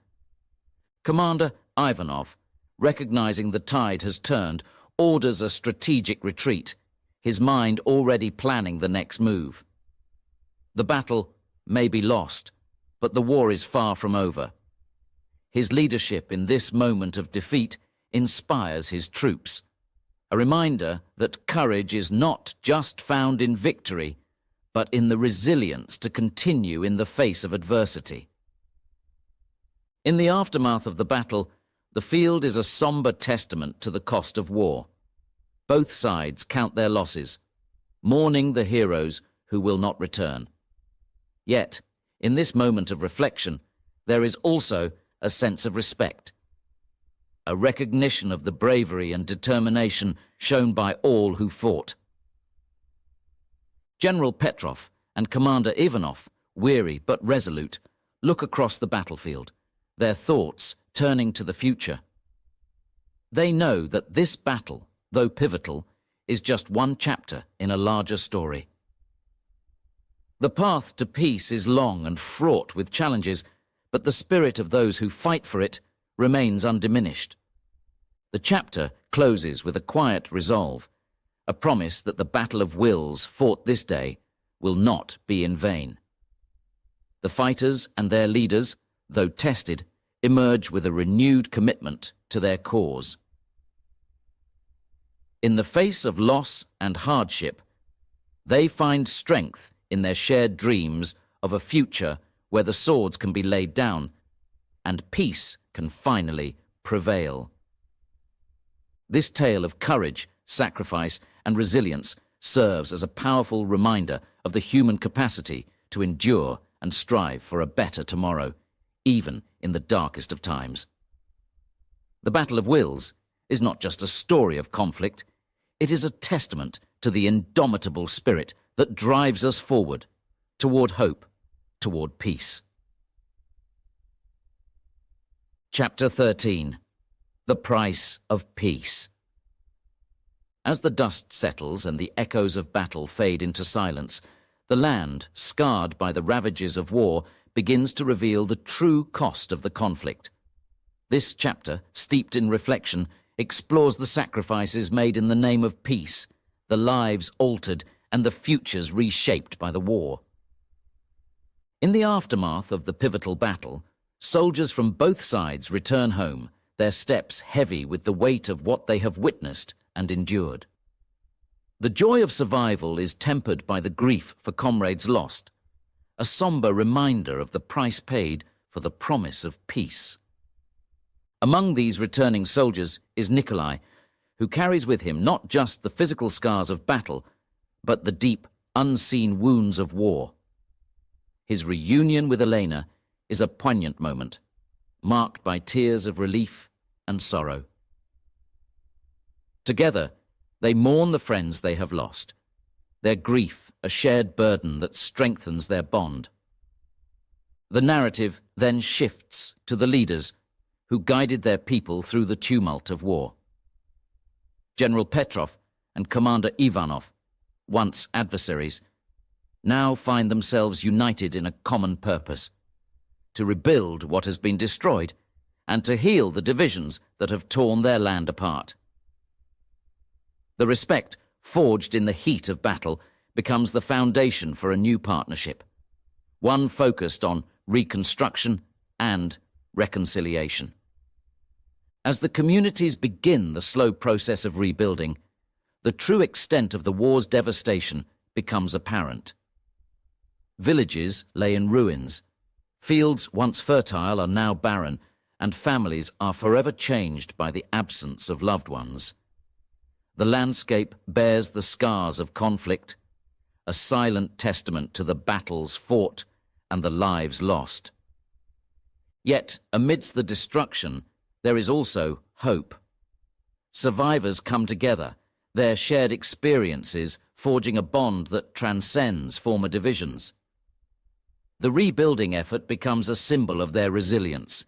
Commander Ivanov, recognizing the tide has turned, orders a strategic retreat, his mind already planning the next move. The battle may be lost, but the war is far from over. His leadership in this moment of defeat inspires his troops, a reminder that courage is not just found in victory, but in the resilience to continue in the face of adversity. In the aftermath of the battle, the field is a somber testament to the cost of war. Both sides count their losses, mourning the heroes who will not return. Yet, in this moment of reflection, there is also a sense of respect, a recognition of the bravery and determination shown by all who fought. General Petrov and Commander Ivanov, weary but resolute, look across the battlefield, their thoughts turning to the future. They know that this battle, though pivotal, is just one chapter in a larger story. The path to peace is long and fraught with challenges, but the spirit of those who fight for it remains undiminished. The chapter closes with a quiet resolve, a promise that the battle of wills fought this day will not be in vain. The fighters and their leaders, though tested, emerge with a renewed commitment to their cause. In the face of loss and hardship, they find strength in their shared dreams of a future where the swords can be laid down and peace can finally prevail. This tale of courage, sacrifice, and resilience serves as a powerful reminder of the human capacity to endure and strive for a better tomorrow, even in the darkest of times. The Battle of Wills is not just a story of conflict, it is a testament to the indomitable spirit that drives us forward, toward hope, toward peace. Chapter 13. The Price of Peace. As the dust settles and the echoes of battle fade into silence, the land, scarred by the ravages of war, begins to reveal the true cost of the conflict. This chapter, steeped in reflection, explores the sacrifices made in the name of peace, the lives altered, and the futures reshaped by the war. In the aftermath of the pivotal battle, soldiers from both sides return home, their steps heavy with the weight of what they have witnessed and endured. The joy of survival is tempered by the grief for comrades lost, a somber reminder of the price paid for the promise of peace. Among these returning soldiers is Nikolai, who carries with him not just the physical scars of battle, but the deep, unseen wounds of war. His reunion with Elena is a poignant moment, marked by tears of relief and sorrow. Together, they mourn the friends they have lost, their grief a shared burden that strengthens their bond. The narrative then shifts to the leaders who guided their people through the tumult of war. General Petrov and Commander Ivanov, once adversaries, now find themselves united in a common purpose: to rebuild what has been destroyed and to heal the divisions that have torn their land apart. The respect forged in the heat of battle becomes the foundation for a new partnership, one focused on reconstruction and reconciliation. As the communities begin the slow process of rebuilding, the true extent of the war's devastation becomes apparent. Villages lay in ruins, fields once fertile are now barren, and families are forever changed by the absence of loved ones. The landscape bears the scars of conflict, a silent testament to the battles fought and the lives lost. Yet, amidst the destruction, there is also hope. Survivors come together, their shared experiences forging a bond that transcends former divisions. The rebuilding effort becomes a symbol of their resilience,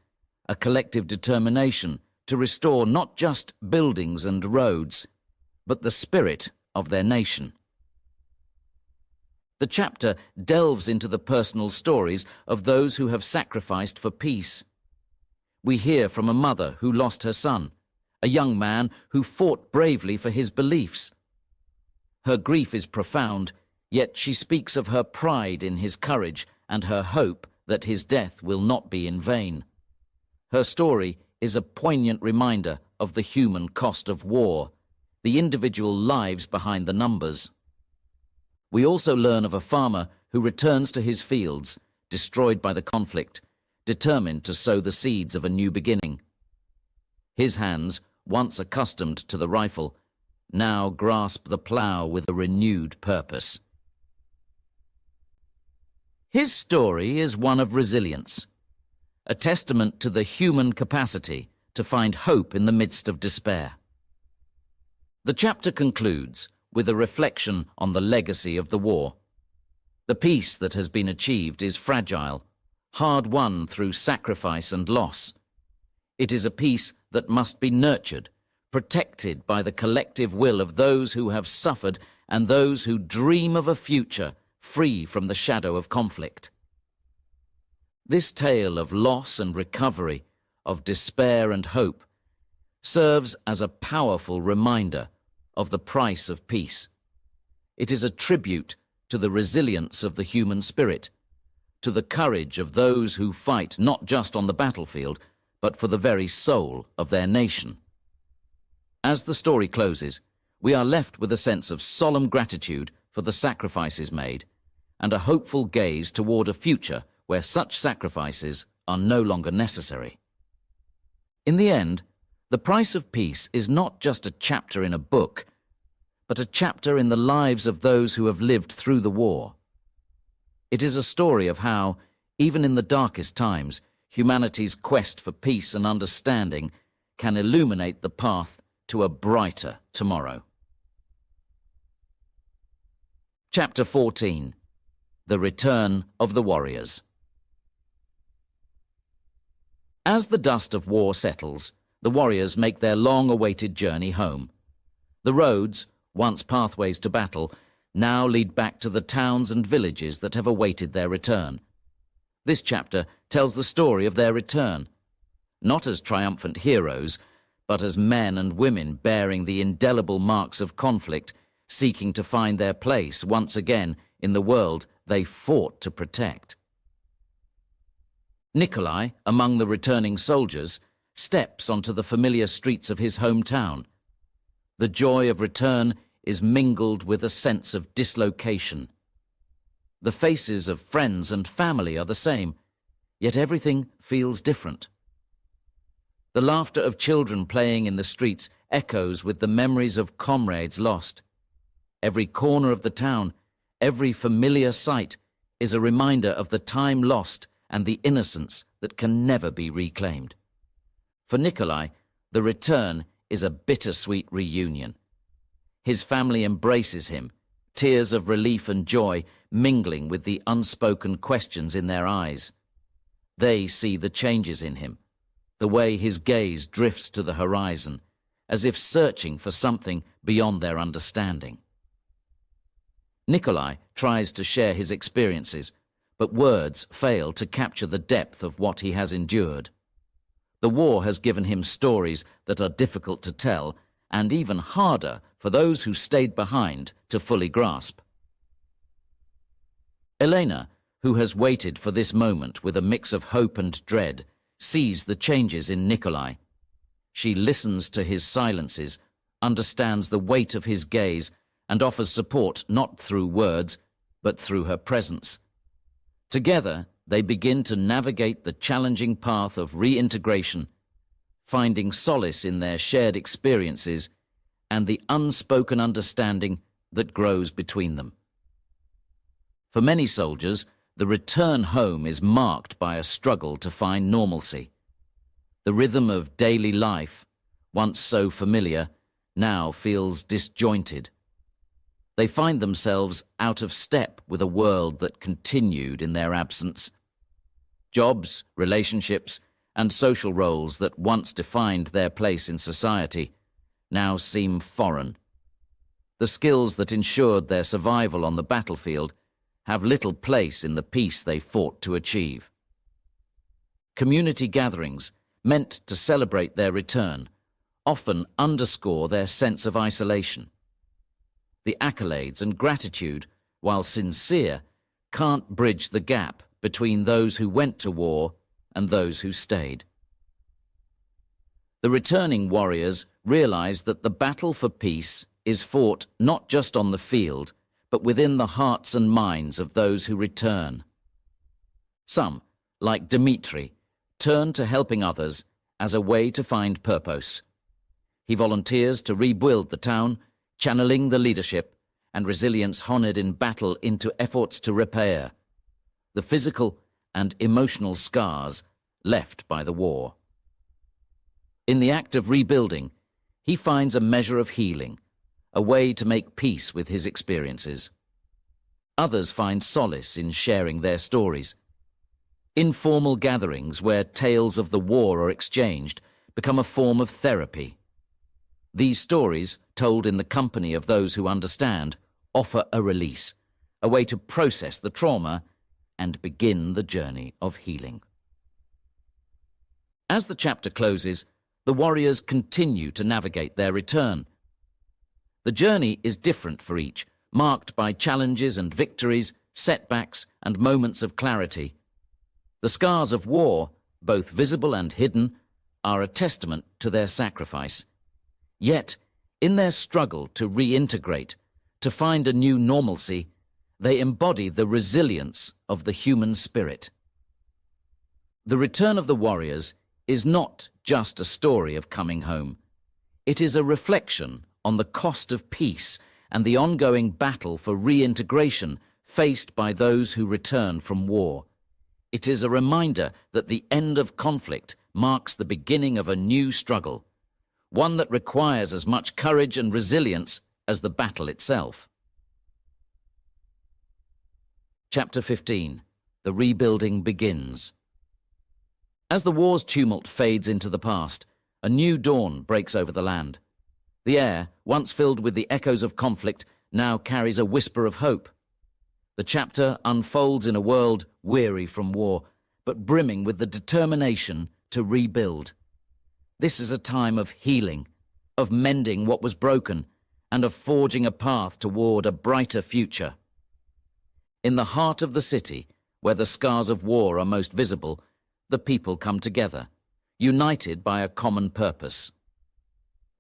a collective determination to restore not just buildings and roads, but the spirit of their nation. The chapter delves into the personal stories of those who have sacrificed for peace. We hear from a mother who lost her son, a young man who fought bravely for his beliefs. Her grief is profound, yet she speaks of her pride in his courage and her hope that his death will not be in vain. Her story is a poignant reminder of the human cost of war, the individual lives behind the numbers. We also learn of a farmer who returns to his fields, destroyed by the conflict, determined to sow the seeds of a new beginning. His hands, once accustomed to the rifle, now grasp the plough with a renewed purpose. His story is one of resilience, a testament to the human capacity to find hope in the midst of despair. The chapter concludes with a reflection on the legacy of the war. The peace that has been achieved is fragile, hard won through sacrifice and loss. It is a peace that must be nurtured, protected by the collective will of those who have suffered and those who dream of a future free from the shadow of conflict. This tale of loss and recovery, of despair and hope, serves as a powerful reminder of the price of peace. It is a tribute to the resilience of the human spirit, to the courage of those who fight not just on the battlefield, but for the very soul of their nation. As the story closes, we are left with a sense of solemn gratitude for the sacrifices made and a hopeful gaze toward a future where such sacrifices are no longer necessary. In the end, The Price of Peace is not just a chapter in a book, but a chapter in the lives of those who have lived through the war. It is a story of how, even in the darkest times, humanity's quest for peace and understanding can illuminate the path to a brighter tomorrow. Chapter 14. The Return of the Warriors. As the dust of war settles, the warriors make their long-awaited journey home. The roads, once pathways to battle, now lead back to the towns and villages that have awaited their return. This chapter tells the story of their return, not as triumphant heroes, but as men and women bearing the indelible marks of conflict, seeking to find their place once again in the world they fought to protect. Nikolai, among the returning soldiers, steps onto the familiar streets of his hometown. The joy of return is mingled with a sense of dislocation. The faces of friends and family are the same, yet everything feels different. The laughter of children playing in the streets echoes with the memories of comrades lost. Every corner of the town, every familiar sight, is a reminder of the time lost and the innocence that can never be reclaimed. For Nikolai, the return is a bittersweet reunion. His family embraces him, tears of relief and joy mingling with the unspoken questions in their eyes. They see the changes in him, the way his gaze drifts to the horizon, as if searching for something beyond their understanding. Nikolai tries to share his experiences, but words fail to capture the depth of what he has endured. The war has given him stories that are difficult to tell, and even harder for those who stayed behind to fully grasp. Elena, who has waited for this moment with a mix of hope and dread, sees the changes in Nikolai. She listens to his silences, understands the weight of his gaze, and offers support not through words, but through her presence. Together, they begin to navigate the challenging path of reintegration, finding solace in their shared experiences and the unspoken understanding that grows between them. For many soldiers, the return home is marked by a struggle to find normalcy. The rhythm of daily life, once so familiar, now feels disjointed. They find themselves out of step with a world that continued in their absence. Jobs, relationships, and social roles that once defined their place in society now seem foreign. The skills that ensured their survival on the battlefield have little place in the peace they fought to achieve. Community gatherings, meant to celebrate their return, often underscore their sense of isolation. The accolades and gratitude, while sincere, can't bridge the gap between those who went to war and those who stayed. The returning warriors realize that the battle for peace is fought not just on the field, but within the hearts and minds of those who return. Some, like Dmitri, turn to helping others as a way to find purpose. He volunteers to rebuild the town, channeling the leadership and resilience honoured in battle into efforts to repair the physical and emotional scars left by the war. In the act of rebuilding, he finds a measure of healing, a way to make peace with his experiences. Others find solace in sharing their stories. Informal gatherings where tales of the war are exchanged become a form of therapy. These stories, told in the company of those who understand, offer a release, a way to process the trauma and begin the journey of healing. As the chapter closes, the warriors continue to navigate their return. The journey is different for each, marked by challenges and victories, setbacks and moments of clarity. The scars of war, both visible and hidden, are a testament to their sacrifice. Yet, in their struggle to reintegrate, to find a new normalcy, They embody the resilience of the human spirit. The Return of the Warriors is not just a story of coming home. It is a reflection on the cost of peace and the ongoing battle for reintegration faced by those who return from war. It is a reminder that the end of conflict marks the beginning of a new struggle, one that requires as much courage and resilience as the battle itself. Chapter 15. The Rebuilding Begins. As the war's tumult fades into the past, a new dawn breaks over the land. The air, once filled with the echoes of conflict, now carries a whisper of hope. The chapter unfolds in a world weary from war, but brimming with the determination to rebuild. This is a time of healing, of mending what was broken, and of forging a path toward a brighter future. In the heart of the city, where the scars of war are most visible, the people come together, united by a common purpose.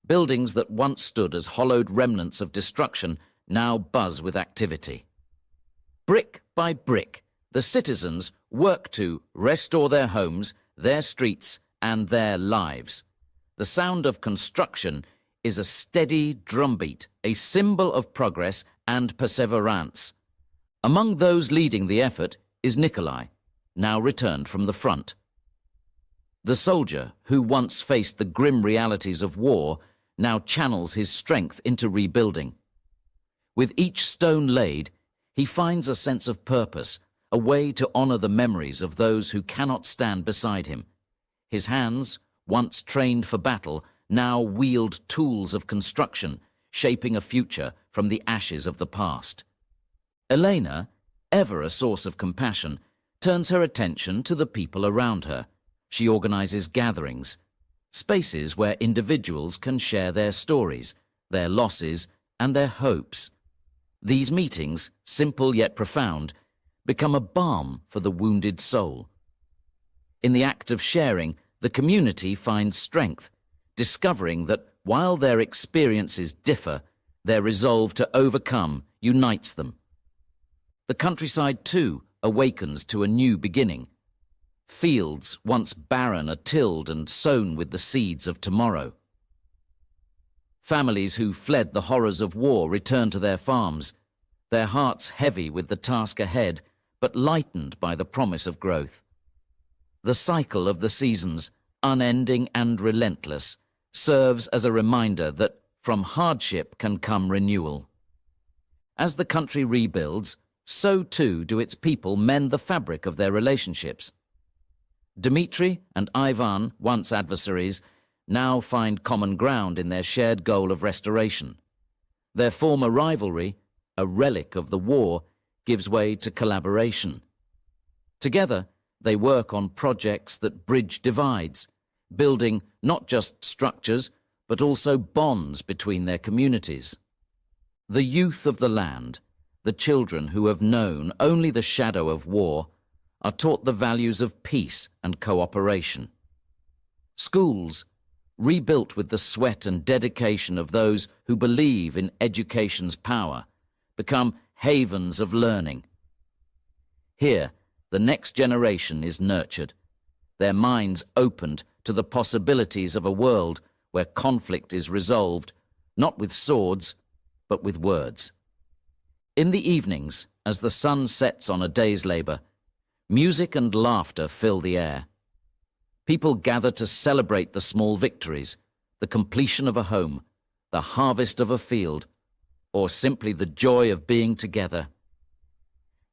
Buildings that once stood as hollowed remnants of destruction now buzz with activity. Brick by brick, the citizens work to restore their homes, their streets, and their lives. The sound of construction is a steady drumbeat, a symbol of progress and perseverance. Among those leading the effort is Nikolai, now returned from the front. The soldier who once faced the grim realities of war now channels his strength into rebuilding. With each stone laid, he finds a sense of purpose, a way to honor the memories of those who cannot stand beside him. His hands, once trained for battle, now wield tools of construction, shaping a future from the ashes of the past. Elena, ever a source of compassion, turns her attention to the people around her. She organizes gatherings, spaces where individuals can share their stories, their losses, and their hopes. These meetings, simple yet profound, become a balm for the wounded soul. In the act of sharing, the community finds strength, discovering that while their experiences differ, their resolve to overcome unites them. The countryside, too, awakens to a new beginning. Fields once barren are tilled and sown with the seeds of tomorrow. Families who fled the horrors of war return to their farms, their hearts heavy with the task ahead, but lightened by the promise of growth. The cycle of the seasons, unending and relentless, serves as a reminder that from hardship can come renewal. As the country rebuilds, so too do its people mend the fabric of their relationships. Dmitri and Ivan, once adversaries, now find common ground in their shared goal of restoration. Their former rivalry, a relic of the war, gives way to collaboration. Together, they work on projects that bridge divides, building not just structures, but also bonds between their communities. The youth of the land, the children who have known only the shadow of war, are taught the values of peace and cooperation. Schools, rebuilt with the sweat and dedication of those who believe in education's power, become havens of learning. Here, the next generation is nurtured, their minds opened to the possibilities of a world where conflict is resolved, not with swords, but with words. In the evenings, as the sun sets on a day's labor, music and laughter fill the air. People gather to celebrate the small victories, the completion of a home, the harvest of a field, or simply the joy of being together.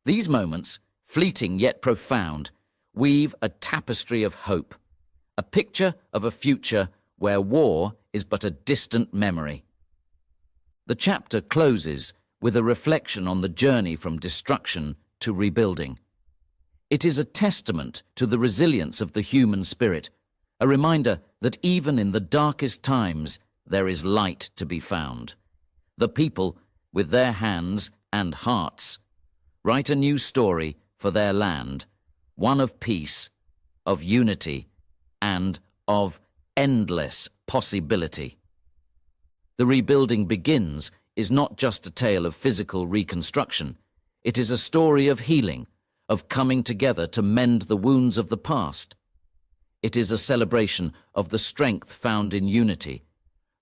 These moments, fleeting yet profound, weave a tapestry of hope, a picture of a future where war is but a distant memory. The chapter closes with a reflection on the journey from destruction to rebuilding. It is a testament to the resilience of the human spirit, a reminder that even in the darkest times there is light to be found. The people, with their hands and hearts, write a new story for their land, one of peace, of unity, and of endless possibility. The Rebuilding Begins is not just a tale of physical reconstruction. It is a story of healing, of coming together to mend the wounds of the past. It is a celebration of the strength found in unity,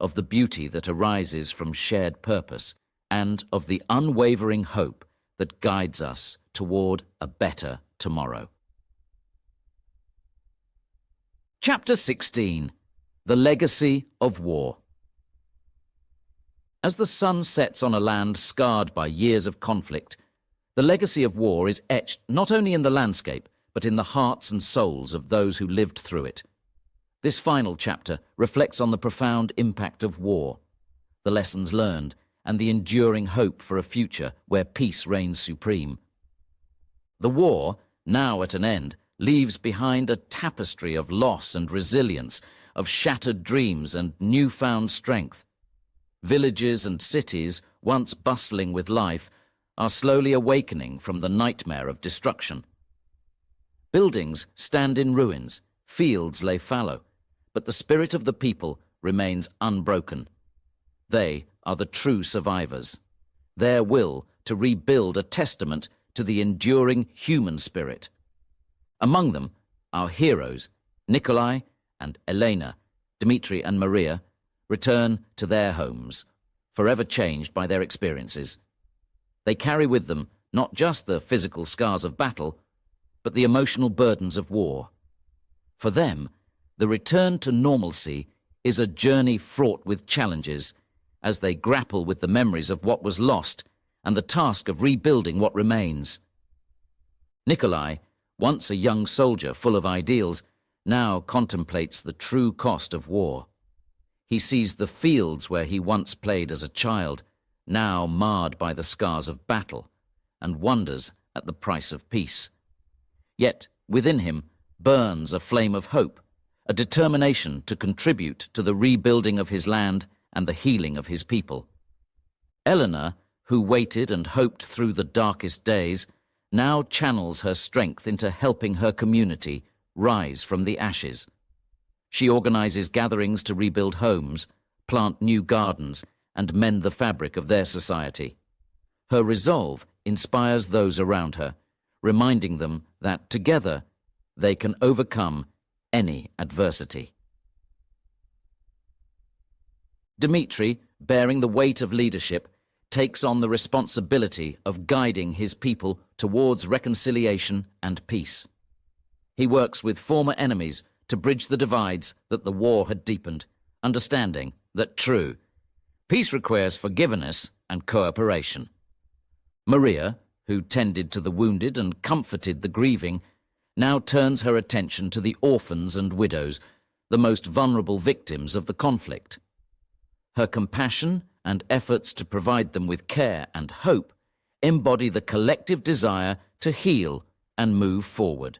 of the beauty that arises from shared purpose, and of the unwavering hope that guides us toward a better tomorrow. Chapter 16. The Legacy of War. As the sun sets on a land scarred by years of conflict, the legacy of war is etched not only in the landscape, but in the hearts and souls of those who lived through it. This final chapter reflects on the profound impact of war, the lessons learned, and the enduring hope for a future where peace reigns supreme. The war, now at an end, leaves behind a tapestry of loss and resilience, of shattered dreams and newfound strength. Villages and cities, once bustling with life, are slowly awakening from the nightmare of destruction. Buildings stand in ruins, fields lay fallow, but the spirit of the people remains unbroken. They are the true survivors. Their will to rebuild a testament to the enduring human spirit. Among them, our heroes, Nikolai and Elena, Dmitri and Maria, return to their homes, forever changed by their experiences. They carry with them not just the physical scars of battle, but the emotional burdens of war. For them, the return to normalcy is a journey fraught with challenges as they grapple with the memories of what was lost and the task of rebuilding what remains. Nikolai, once a young soldier full of ideals, now contemplates the true cost of war. He sees the fields where he once played as a child, now marred by the scars of battle, and wonders at the price of peace. Yet, within him, burns a flame of hope, a determination to contribute to the rebuilding of his land and the healing of his people. Eleanor, who waited and hoped through the darkest days, now channels her strength into helping her community rise from the ashes. She organizes gatherings to rebuild homes, plant new gardens, and mend the fabric of their society. Her resolve inspires those around her, reminding them that together they can overcome any adversity. Dmitri, bearing the weight of leadership, takes on the responsibility of guiding his people towards reconciliation and peace. He works with former enemies to bridge the divides that the war had deepened, understanding that true peace requires forgiveness and cooperation. Maria, who tended to the wounded and comforted the grieving, now turns her attention to the orphans and widows, the most vulnerable victims of the conflict. Her compassion and efforts to provide them with care and hope embody the collective desire to heal and move forward.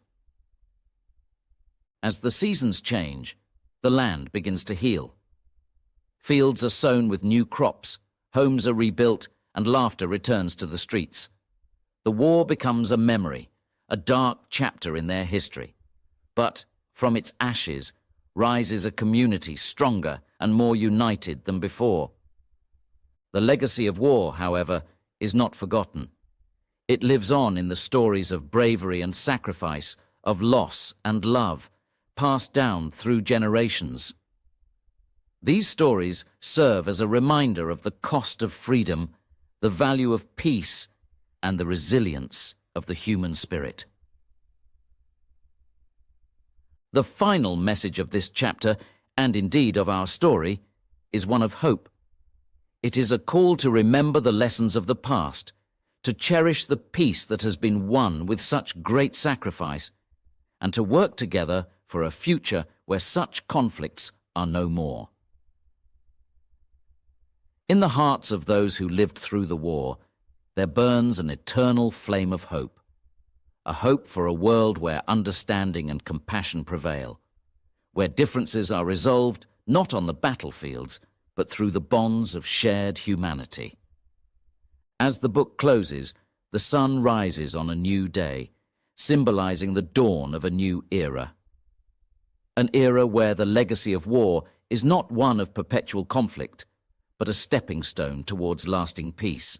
As the seasons change, the land begins to heal. Fields are sown with new crops, homes are rebuilt, and laughter returns to the streets. The war becomes a memory, a dark chapter in their history. But from its ashes rises a community stronger and more united than before. The legacy of war, however, is not forgotten. It lives on in the stories of bravery and sacrifice, of loss and love, passed down through generations. These stories serve as a reminder of the cost of freedom, the value of peace, and the resilience of the human spirit. The final message of this chapter, and indeed of our story, is one of hope. It is a call to remember the lessons of the past, to cherish the peace that has been won with such great sacrifice, and to work together for a future where such conflicts are no more. In the hearts of those who lived through the war, there burns an eternal flame of hope, a hope for a world where understanding and compassion prevail, where differences are resolved not on the battlefields, but through the bonds of shared humanity. As the book closes, the sun rises on a new day, symbolizing the dawn of a new era. An era where the legacy of war is not one of perpetual conflict, but a stepping stone towards lasting peace.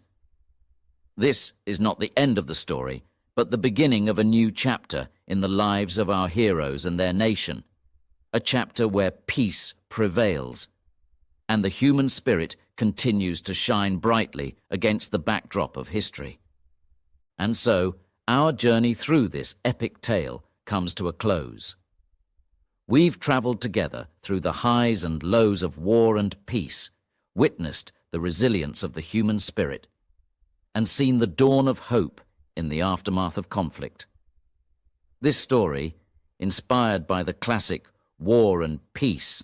This is not the end of the story, but the beginning of a new chapter in the lives of our heroes and their nation, a chapter where peace prevails, and the human spirit continues to shine brightly against the backdrop of history. And so, our journey through this epic tale comes to a close. We've travelled together through the highs and lows of war and peace, witnessed the resilience of the human spirit, and seen the dawn of hope in the aftermath of conflict. This story, inspired by the classic War and Peace,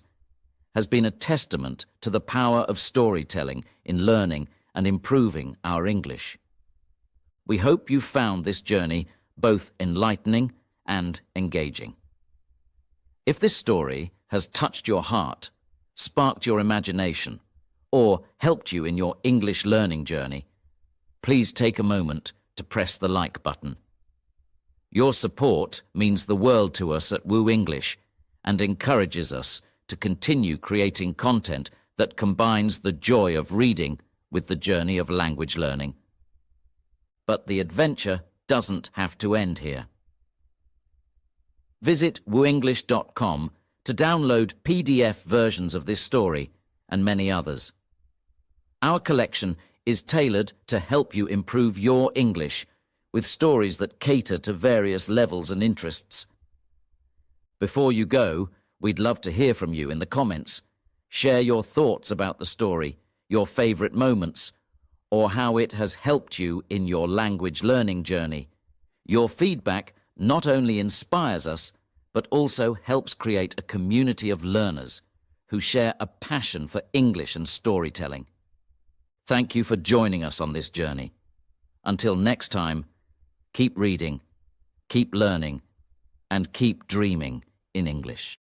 has been a testament to the power of storytelling in learning and improving our English. We hope you found this journey both enlightening and engaging. If this story has touched your heart, sparked your imagination, or helped you in your English learning journey, please take a moment to press the like button. Your support means the world to us at WooEnglish and encourages us to continue creating content that combines the joy of reading with the journey of language learning. But the adventure doesn't have to end here. Visit WooEnglish.com to download PDF versions of this story and many others. Our collection is tailored to help you improve your English with stories that cater to various levels and interests. Before you go, we'd love to hear from you in the comments. Share your thoughts about the story, your favourite moments, or how it has helped you in your language learning journey. Your feedback not only inspires us, but also helps create a community of learners who share a passion for English and storytelling. Thank you for joining us on this journey. Until next time, keep reading, keep learning, and keep dreaming in English.